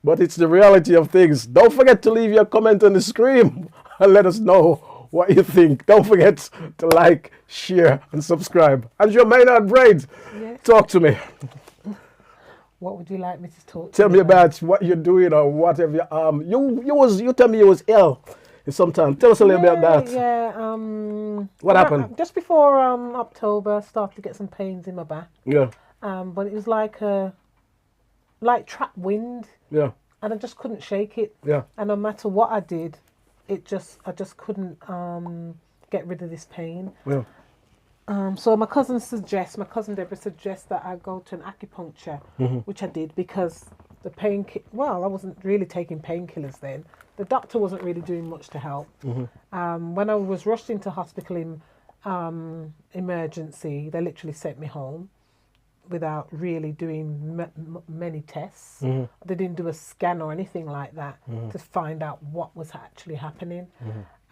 But it's the reality of things. Don't forget to leave your comment on the screen and let us know what you think. Don't forget to like, share, and subscribe. Andrea Maynard Brade, yes. Talk to me. What would you like me to talk to Tell me about what you're doing or whatever. You tell me you was ill in some time. Tell us a little bit about that. Yeah. What happened? Just before October, I started to get some pains in my back. Yeah. But it was like trapped wind, Yeah. and I just couldn't shake it. Yeah. And no matter what I did, I just couldn't get rid of this pain. Yeah. So my cousin Deborah suggests that I go to an acupuncture, which I did because the pain. Well, I wasn't really taking painkillers then. The doctor wasn't really doing much to help. When I was rushed into hospital in emergency, they literally sent me home without really doing many tests. They didn't do a scan or anything like that to find out what was actually happening.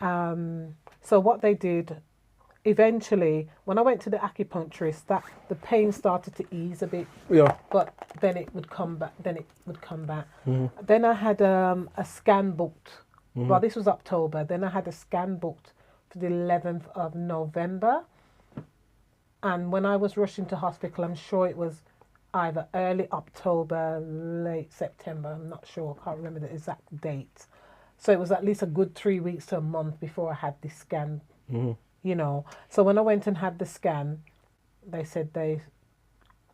So what they did, eventually, when I went to the acupuncturist, that the pain started to ease a bit. Yeah. But then it would come back. Then I had a scan booked. Well, this was October. Then I had a scan booked for the 11th of November. And when I was rushing to hospital, I'm sure it was either early October, late September. I'm not sure. I can't remember the exact date. So it was at least a good 3 weeks to a month before I had this scan. You know. So when I went and had the scan, they said they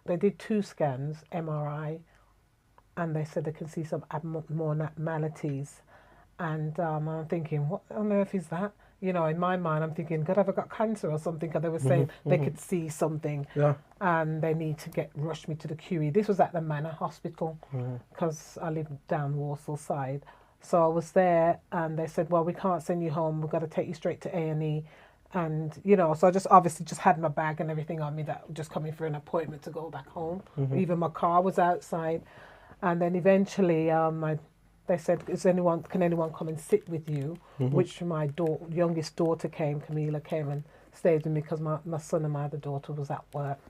did 2 scans, MRI, and they said they can see some abnormalities. And I'm thinking, what on earth is that? You know, in my mind, I'm thinking, God, have I got cancer or something? Because they were saying they could see something, and they need to rush me to the QE. This was at the Manor Hospital, because I live down Walsall side. So I was there, and they said, well, we can't send you home. We've got to take you straight to A&E. And, you know, so I just obviously just had my bag and everything on me, that just coming for an appointment to go back home. Even my car was outside. And then eventually they said, can anyone come and sit with you? Which my youngest daughter came, Camila came and stayed with me because my son and my other daughter was at work.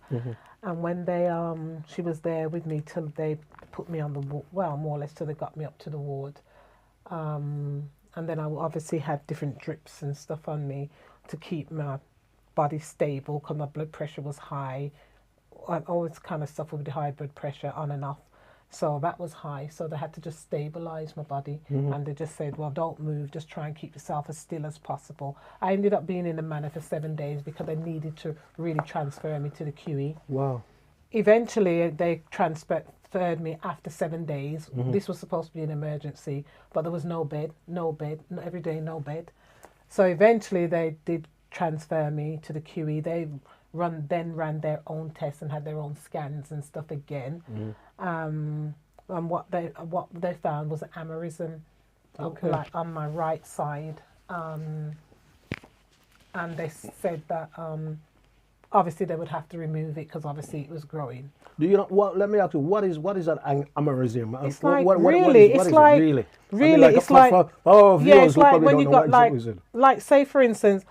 And when she was there with me till they put me on the ward, well, more or less till they got me up to the ward. And then I obviously had different drips and stuff on me to keep my body stable because my blood pressure was high. I always kind of suffered with the high blood pressure on and off. So that was high. So they had to just stabilize my body. And they just said, well, don't move. Just try and keep yourself as still as possible. I ended up being in the Manor for 7 days because they needed to really transfer me to the QE. Wow. Eventually, they transferred me after 7 days. This was supposed to be an emergency, but there was no bed, every day, no bed. So eventually they did transfer me to the QE. They ran their own tests and had their own scans and stuff again. And what they found was an aneurysm, like on my right side. And they said that obviously they would have to remove it because obviously it was growing. Do you know what? Let me ask you, what is an aneurysm? It's like what really, is it's it like really? Really, I mean, it's like viewers it's like when you know got like say for instance,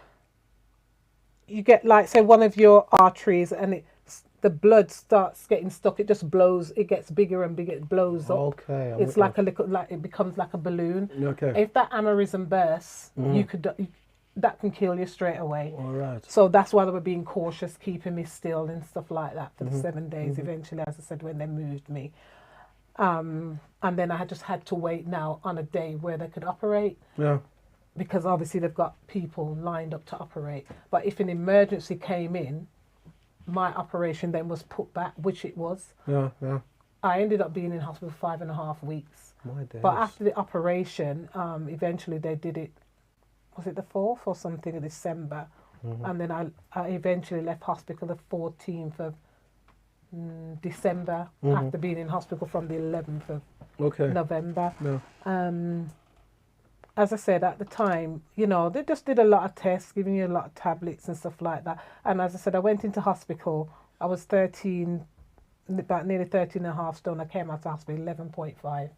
you get like say one of your arteries and the blood starts getting stuck. It just blows. It gets bigger and bigger. It blows up. Okay. It's like it becomes like a balloon. Okay. If that aneurysm bursts, that can kill you straight away. All right. So that's why they were being cautious, keeping me still and stuff like that for the 7 days. Eventually, as I said, when they moved me, and then I just had to wait now on a day where they could operate. Yeah. Because obviously they've got people lined up to operate. But if an emergency came in, my operation then was put back, which it was. Yeah. I ended up being in hospital for 5.5 weeks. My days. But after the operation, eventually they did it. Was it the 4th or something of December? And then I eventually left hospital the 14th of December after being in hospital from the 11th of November. Yeah. As I said, at the time, you know, they just did a lot of tests, giving you a lot of tablets and stuff like that. And as I said, I went into hospital. I was 13, about nearly 13 and a half stone. I came out of hospital 11.5.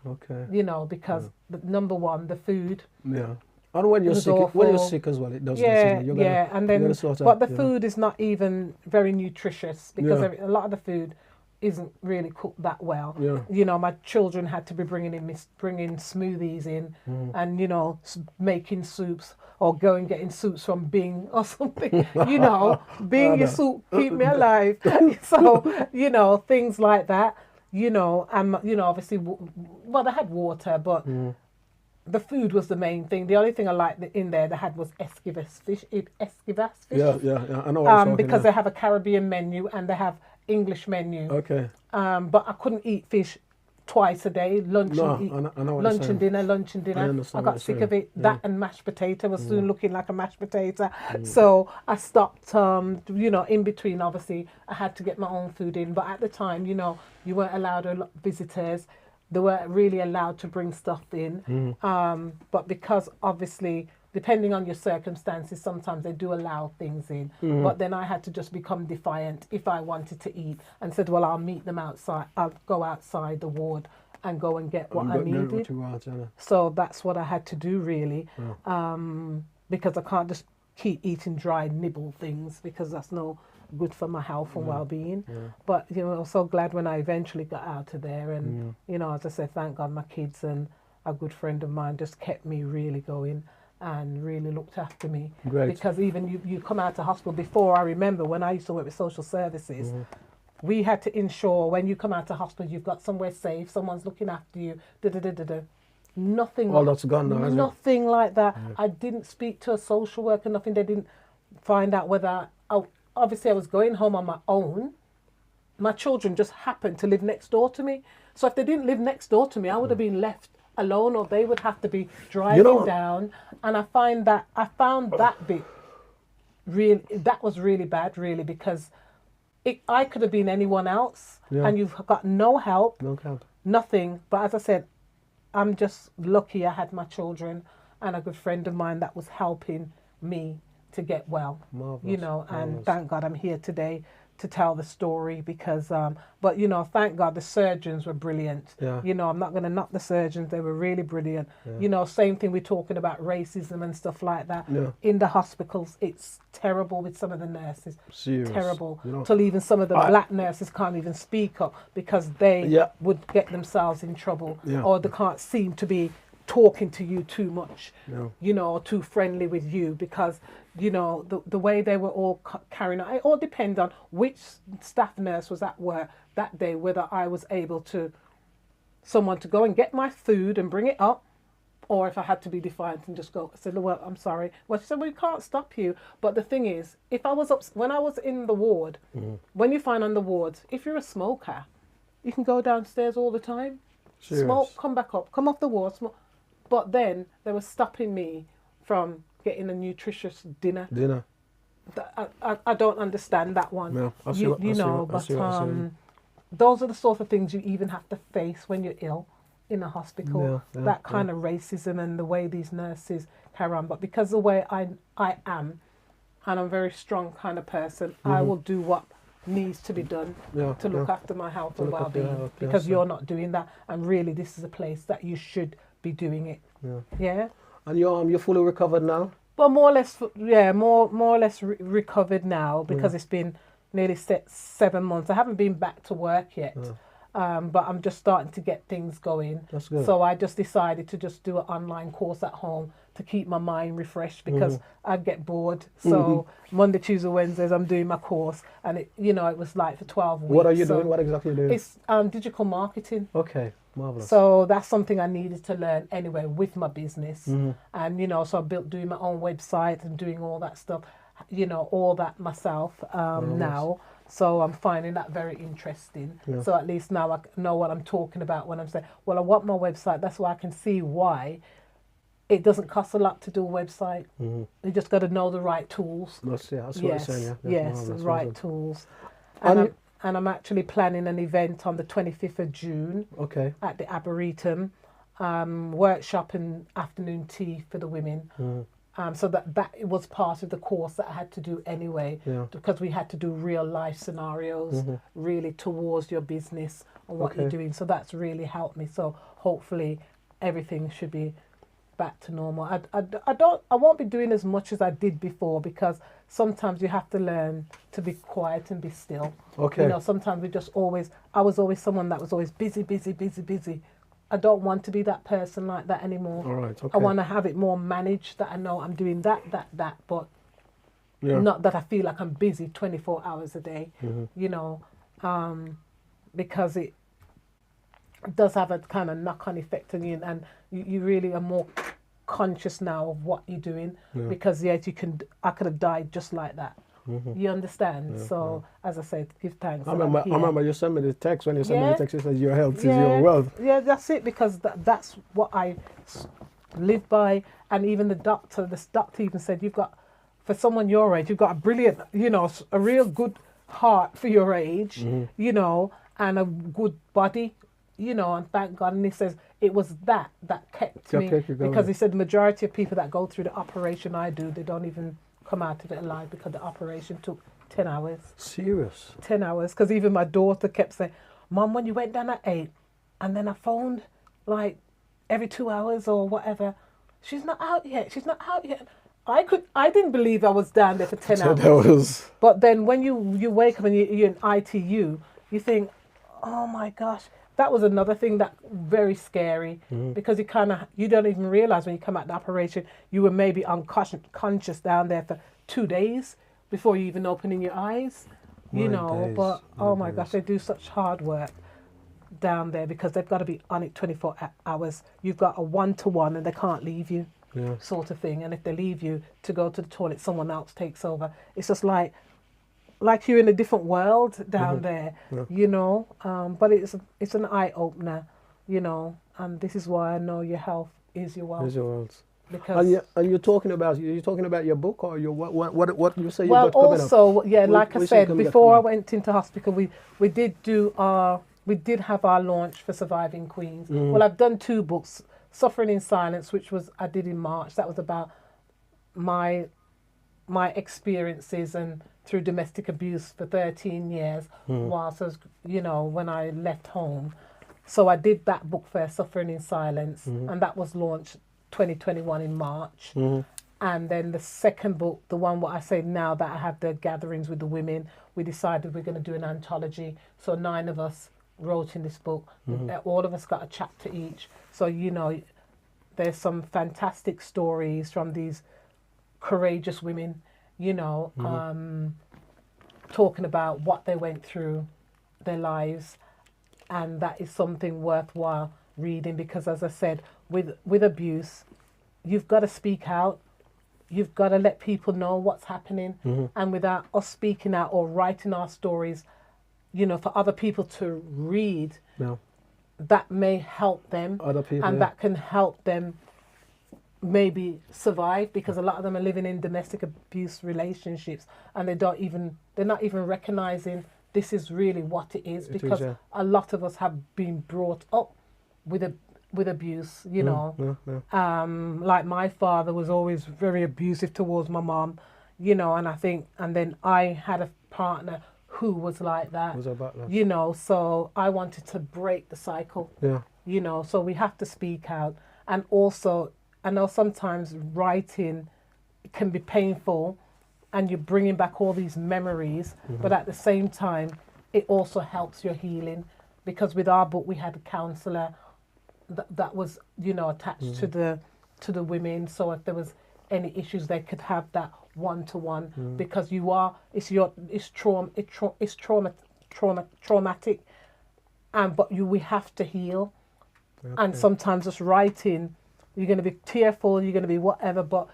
Okay. You know, because number one, the food. Yeah. And when you're sick as well, it does. And then, but the food is not even very nutritious because a lot of the food isn't really cooked that well. Yeah. You know, my children had to be bringing smoothies in, and you know, making soups or going getting soups from Bing or something. You know, Bing your soup keep me alive. So you know, things like that. You know, and you know, obviously, well, they had water, but. the food was the main thing. The only thing I liked in there they had was Esquivas fish. Esquivas fish. Yeah. I know what you're talking, because they have a Caribbean menu and they have English menu. Okay. But I couldn't eat fish twice a day, lunch and dinner. I got sick of it. That and mashed potato was soon looking like a mashed potato. So I stopped, in between, obviously, I had to get my own food in. But at the time, you weren't allowed visitors. They weren't really allowed to bring stuff in. But because, obviously, depending on your circumstances, sometimes they do allow things in. But then I had to just become defiant if I wanted to eat and said, well, I'll meet them outside. I'll go outside the ward and go and get what I needed. So that's what I had to do, really, because I can't just keep eating dry nibble things because that's no good for my health and well-being. But, I'm so glad when I eventually got out of there. And, as I said, thank God my kids and a good friend of mine just kept me really going and really looked after me. Great. Because even you come out of hospital, before I remember when I used to work with social services, we had to ensure when you come out of hospital you've got somewhere safe, someone's looking after you, Nothing. All that's gone now, hasn't it? Nothing like that. I didn't speak to a social worker, nothing. They didn't find out whether, obviously I was going home on my own. My children just happened to live next door to me. So if they didn't live next door to me, I would have been left alone, or they would have to be driving down. And I found that bit really, that was really bad, really, because I could have been anyone else, and you've got no help, nothing. But as I said, I'm just lucky I had my children and a good friend of mine that was helping me to get well. Marvelous. And thank God I'm here today to tell the story because, but thank God the surgeons were brilliant. I'm not going to knock the surgeons, they were really brilliant. Same thing we're talking about racism and stuff like that. In the hospitals, it's terrible with some of the nurses. Serious. Terrible. Till even some of the black nurses can't even speak up because they would get themselves in trouble or they can't seem to be talking to you too much, or too friendly with you because, the way they were all carrying on. It all depends on which staff nurse was at work that day, whether I was able to, someone to go and get my food and bring it up, or if I had to be defiant and just go, I said, well, I'm sorry. Well, she said, we can't stop you. But the thing is, if I was when I was in the ward, when you find on the wards, if you're a smoker, you can go downstairs all the time. Serious. Smoke, come back up, come off the ward, smoke. But then they were stopping me from getting a nutritious dinner. I don't understand that one. Yeah, those are the sort of things you even have to face when you're ill in a hospital. That kind of racism and the way these nurses carry on. But because the way I am, and I'm a very strong kind of person, I will do what needs to be done to look after my health and well-being because you're not doing that. And really, this is a place that you should be doing it. Yeah. And you're fully recovered now? Well, more or less recovered now because it's been nearly 7 months. I haven't been back to work yet, but I'm just starting to get things going. That's good. So I just decided to just do an online course at home to keep my mind refreshed because I'd get bored. So Monday, Tuesday, Wednesdays, I'm doing my course, and it was like for 12 weeks. What are you doing? What exactly are you doing? It's digital marketing. Okay. Marvelous. So that's something I needed to learn anyway with my business. And, so I doing my own website and doing all that stuff, all that myself now. So I'm finding that very interesting. So at least now I know what I'm talking about when I'm saying, well, I want my website. That's why I can see why it doesn't cost a lot to do a website. You just got to know the right tools. That's what you're saying, Yes, the right tools. And I'm actually planning an event on the 25th of June at the Arboretum, workshop and afternoon tea for the women. So that was part of the course that I had to do anyway, because we had to do real life scenarios really towards your business and what you're doing. So that's really helped me. So hopefully everything should be back to normal. I won't be doing as much as I did before because sometimes you have to learn to be quiet and be still. Sometimes I was always someone that was always busy. I don't want to be that person like that anymore. All right, I want to have it more managed, that I know I'm doing that, but not that I feel like I'm busy 24 hours a day, because does have a kind of knock-on effect on you, and you really are more conscious now of what you're doing, because yes, I could have died just like that. You understand? So as I said, give thanks. I remember you sent me the text. When you sent me the text, you said your health is your wealth. Yeah, that's it, because that's what I live by. And even this doctor even said, you've got, for someone your age, you've got a brilliant, a real good heart for your age, and a good body, and thank God. And he says it was that kept me, because he said the majority of people that go through the operation I do, they don't even come out of it alive, because the operation took 10 hours. Serious? 10 hours, because even my daughter kept saying, Mom, when you went down at 8, and then I phoned like every 2 hours or whatever, she's not out yet. I didn't believe I was down there for 10 hours. But then when you wake up and you're in ITU, you think, oh my gosh, that was another thing that very scary, because you don't even realize when you come out the operation, you were maybe unconscious down there for 2 days before you even opening your eyes, but oh my gosh, they do such hard work down there, because they've got to be on it 24 hours. You've got a 1-to-1 and they can't leave you, sort of thing. And if they leave you to go to the toilet, someone else takes over. It's just like you're in a different world down there, but it's an eye opener, and this is why I know your health is your wealth. Is your wealth. Because and you're talking about your book, or your what you say you well, got coming also up? Like I said before, I went into hospital, we did have our launch for Surviving Queens. Well, I've done 2 books, Suffering in Silence, which I did in March. That was about my experiences and through domestic abuse for 13 years, whilst I was, when I left home. So I did that book first, Suffering in Silence, and that was launched 2021 in March. And then the second book, the one what I say now that I have the gatherings with the women, we decided we're going to do an anthology. So 9 of us wrote in this book. All of us got a chapter each. So, there's some fantastic stories from these courageous women, talking about what they went through, their lives. And that is something worthwhile reading, because as I said, with abuse, you've got to speak out. You've got to let people know what's happening. And without us speaking out or writing our stories, for other people to read, that may help them. Other people, that can help them maybe survive, because a lot of them are living in domestic abuse relationships, and they're not even recognizing this is really what it is, because a lot of us have been brought up with abuse, like my father was always very abusive towards my mom, and then I had a partner who was like that, so I wanted to break the cycle, so we have to speak out. And also, I know sometimes writing can be painful, and you're bringing back all these memories, but at the same time, it also helps your healing, because with our book, we had a counsellor that was, attached to the women. So if there was any issues, they could have that 1-to-1, because it's traumatic, but we have to heal. And sometimes just writing, you're going to be tearful, you're going to be whatever, but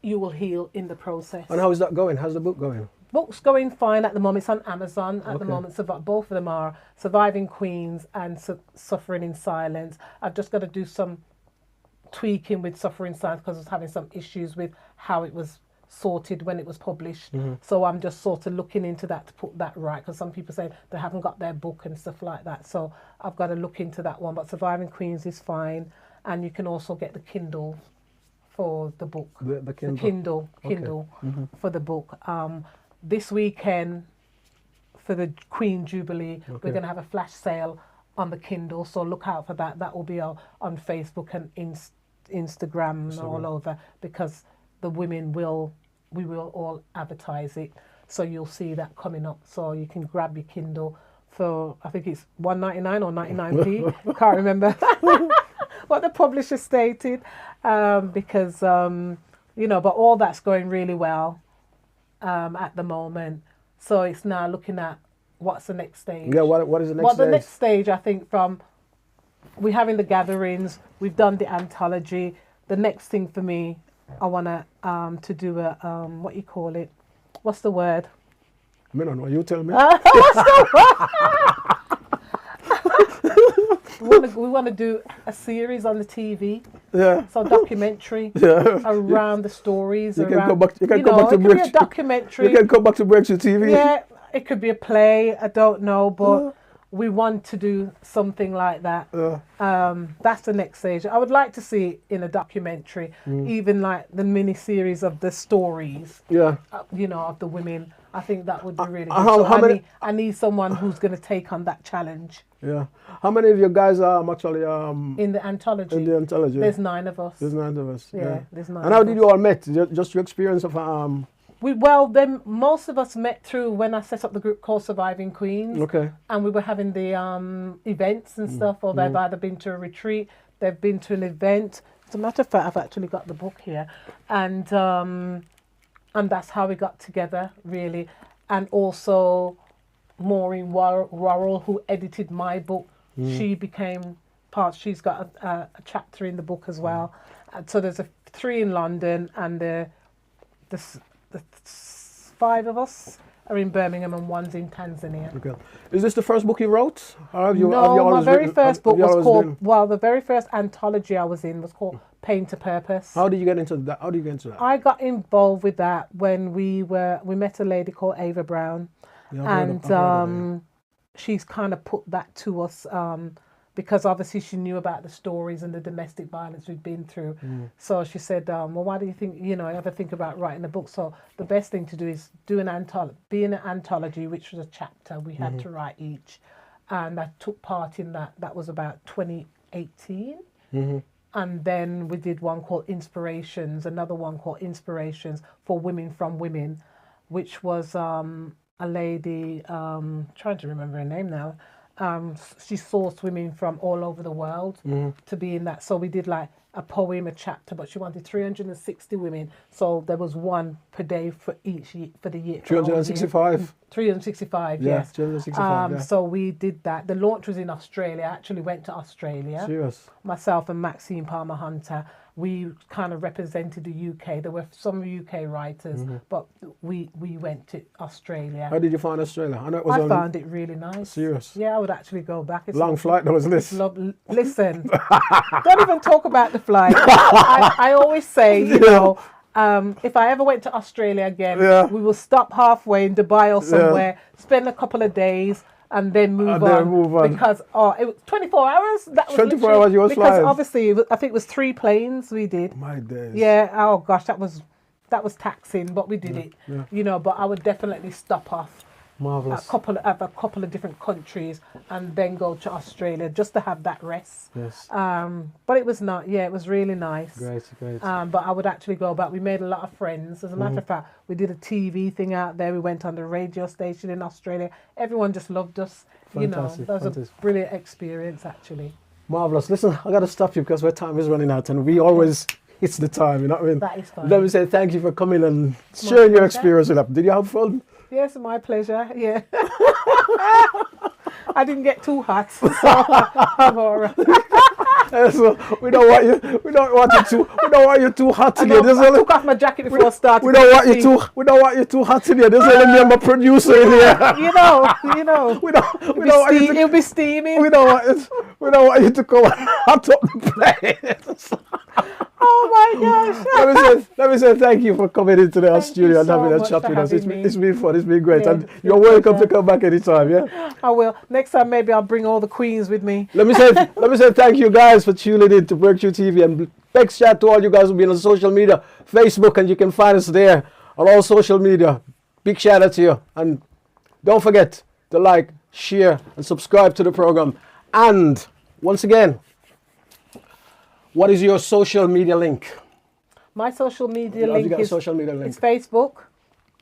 you will heal in the process. And how is that going? How's the book going? Book's going fine at the moment. It's on Amazon at the moment. So both of them are Surviving Queens and Suffering in Silence. I've just got to do some tweaking with Suffering in Silence, because I was having some issues with how it was sorted when it was published. So I'm just sort of looking into that to put that right, because some people say they haven't got their book and stuff like that. So I've got to look into that one. But Surviving Queens is fine, and you can also get the Kindle for the book. The Kindle for the book. This weekend for the Queen Jubilee, we're going to have a flash sale on the Kindle, so look out for that. That will be on Facebook and Instagram and all over, because the women we will all advertise it. So you'll see that coming up. So you can grab your Kindle for, I think it's $1.99 or 99p. Can't remember what the publisher stated, because but all that's going really well at the moment. So it's now looking at what's the next stage? Yeah, what is the next Well, stage? the next stage, I think, from we're having the gatherings, we've done the anthology. The next thing for me, I want to do a, what you call it? What's the word? I don't know, you tell me. We want to do a series on the TV. Yeah. So documentary around the stories. You can around, go back. You can you go know, back to it could be a Breakthrough. documentary. You can go back to Breakthrough TV. Yeah, it could be a play. I don't know, but we want to do something like that. That's the next stage. I would like to see it in a documentary, even like the mini series of the stories. Yeah. You know, of the women. I think that would be really good. how many- I need someone who's going to take on that challenge. Yeah. How many of you guys are actually In the anthology. in the anthology? There's 9 of us. There's 9 of us. Yeah, there's 9 And how of did us. you all met? Just your experience of Then most of us met through when I set up the group called Surviving Queens. Okay. And we were having the events and stuff, or they've either been to a retreat, they've been to an event. As a matter of fact, I've actually got the book here. And that's how we got together, really. And also Maureen Worrell, who edited my book, she became part, she's got a chapter in the book as well. And so there's 3 in London, and the 5 of us are in Birmingham and 1's in Tanzania. Okay. Is this the first book you wrote? Or have you, No, have you my always very written- first have book you was always called, been- well, the very first anthology I was in was called Pain to Purpose. How did you get into that? How did you get into that? I got involved with that when we met a lady called Ava Brown, Yeah, I've heard and of her, she's kind of put that to us because obviously she knew about the stories and the domestic violence we've been through. So she said, well, why do you think, ever think about writing a book? So the best thing to do is do an anthology, be in an anthology, which was a chapter we had to write each. And I took part in that. That was about 2018. And then we did one called Inspirations, another one called Inspirations for Women from Women, which was a lady, trying to remember her name now. She sourced women from all over the world to be in that. So we did like a poem, a chapter, but she wanted 360 women. So there was one per day for each for the year. 365? 365, Yeah, yes. 365, yeah. So we did that. The launch was in Australia. I actually went to Australia. Serious? Myself and Maxine Palmer Hunter, we kind of represented the UK. There were some UK writers, but we went to Australia. How did you find Australia? I know it was I on found it really nice. Serious? Yeah, I would actually go back. It's long lovely. flight, though, isn't it? Listen, don't even talk about the flight. I always say, if I ever went to Australia again, we will stop halfway in Dubai or somewhere, spend a couple of days, and then move on. Because it was 24 hours. That was 24 hours you were because flying. obviously I think it was 3 planes we did. My days. Yeah. Oh gosh, that was taxing, but we did it. But I would definitely stop off Marvelous. a couple of different countries and then go to Australia just to have that rest. Yes. But it was not. Yeah, it was really nice. Great. But I would actually go back. We made a lot of friends. As a matter of fact, we did a TV thing out there. We went on the radio station in Australia. Everyone just loved us. Fantastic, That was a brilliant experience, actually. Marvelous. Listen, I got to stop you because our time is running out, and we always hits the time. You know what I mean? That is fine. Let me say thank you for coming and sharing your experience with us. Did you have fun? Yes, my pleasure. Yeah. I didn't get too hot, so I'm all right. So we don't want you too hot in here. I took off my jacket before I started. We don't want you too hot in here. There's only me and my producer in here. You know. It'll be steaming. We don't want you to come and hot up the place. Oh my gosh. Let me say thank you for coming into the studio and having a chat with us. It's been fun. It's been great. Yeah, and you're welcome to come back anytime, yeah? I will. Next time maybe I'll bring all the queens with me. Let me say thank you guys for tuning in to Breakthrough TV, and big shout to all you guys who've been on social media, Facebook, and you can find us there on all social media. Big shout out to you. And don't forget to like, share, and subscribe to the program. And once again, what is your social media link? My social media Have you link got a is social media link? it's Facebook,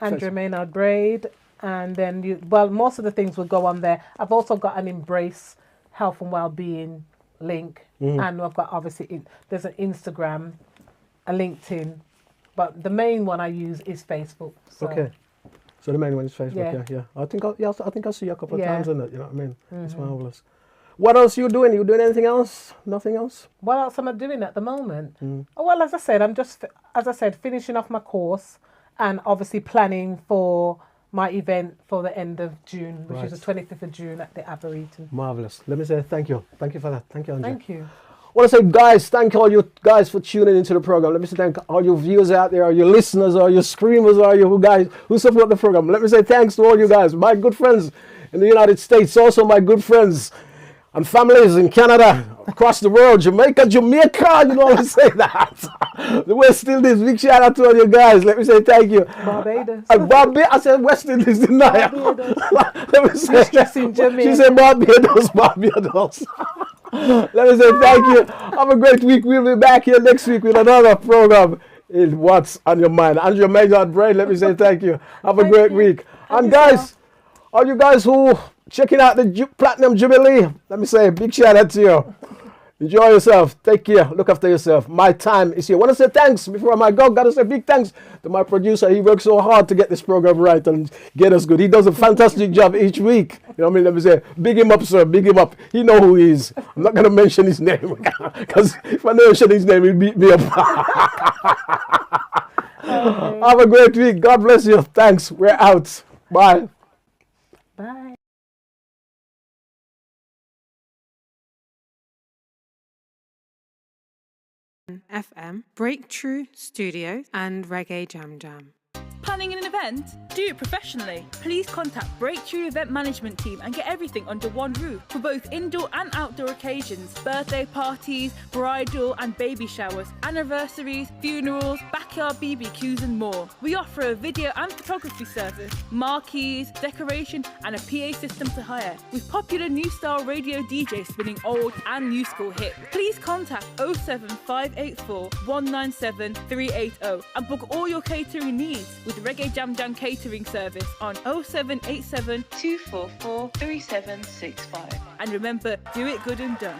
Andrea Maynard Brade, and then most of the things will go on there. I've also got an Embrace Health and Wellbeing link, and I've got obviously there's an Instagram, a LinkedIn, but the main one I use is Facebook. So. Okay. So the main one is Facebook. Yeah. I think I see you a couple of times in it. You know what I mean? It's marvelous. What else you doing? You doing anything else? Nothing else? What else am I doing at the moment? Oh, well, as I said, finishing off my course and obviously planning for my event for the end of June, which is the 25th of June at the Arboretum. Marvelous. Let me say thank you. Thank you for that. Thank you, Andrea. Thank you. I want to say, guys, thank all you guys for tuning into the program. Let me say thank all your viewers out there, or your listeners, or your screamers, or you guys who support the program. Let me say thanks to all you guys, my good friends in the United States, also my good friends and families in Canada, across the world, Jamaica, you know I say that. The West Indies, big shout out to all you guys. Let me say thank you. Barbados. I said West Indies, didn't I? Let me say, she said Barbados. Let me say thank you. Have a great week. We'll be back here next week with another program in What's on Your Mind. Andrea Maynard Brade, let me say thank you. Have a great week. And guys, all you guys who checking out the Platinum Jubilee, let me say a big shout out to you. Enjoy yourself. Take care. Look after yourself. My time is here. I want to say thanks before I go. Got to say big thanks to my producer. He works so hard to get this program right and get us good. He does a fantastic job each week. You know what I mean? Let me say, big him up, sir. Big him up. He know who he is. I'm not going to mention his name because if I mention his name, he'll beat me up. Have a great week. God bless you. Thanks. We're out. Bye. Bye. FM, Breakthrough Studios, and Reggae Jam Jam. Planning an event? Do it professionally. Please contact Breakthrough Event Management Team and get everything under one roof for both indoor and outdoor occasions, birthday parties, bridal and baby showers, anniversaries, funerals, backyard BBQs and more. We offer a video and photography service, marquees, decoration and a PA system to hire, with popular new style radio DJs spinning old and new school hits. Please contact 07584 197 380 and book all your catering needs with Reggae Jam Jam catering service on 0787 244 3765. And remember, do it good and done.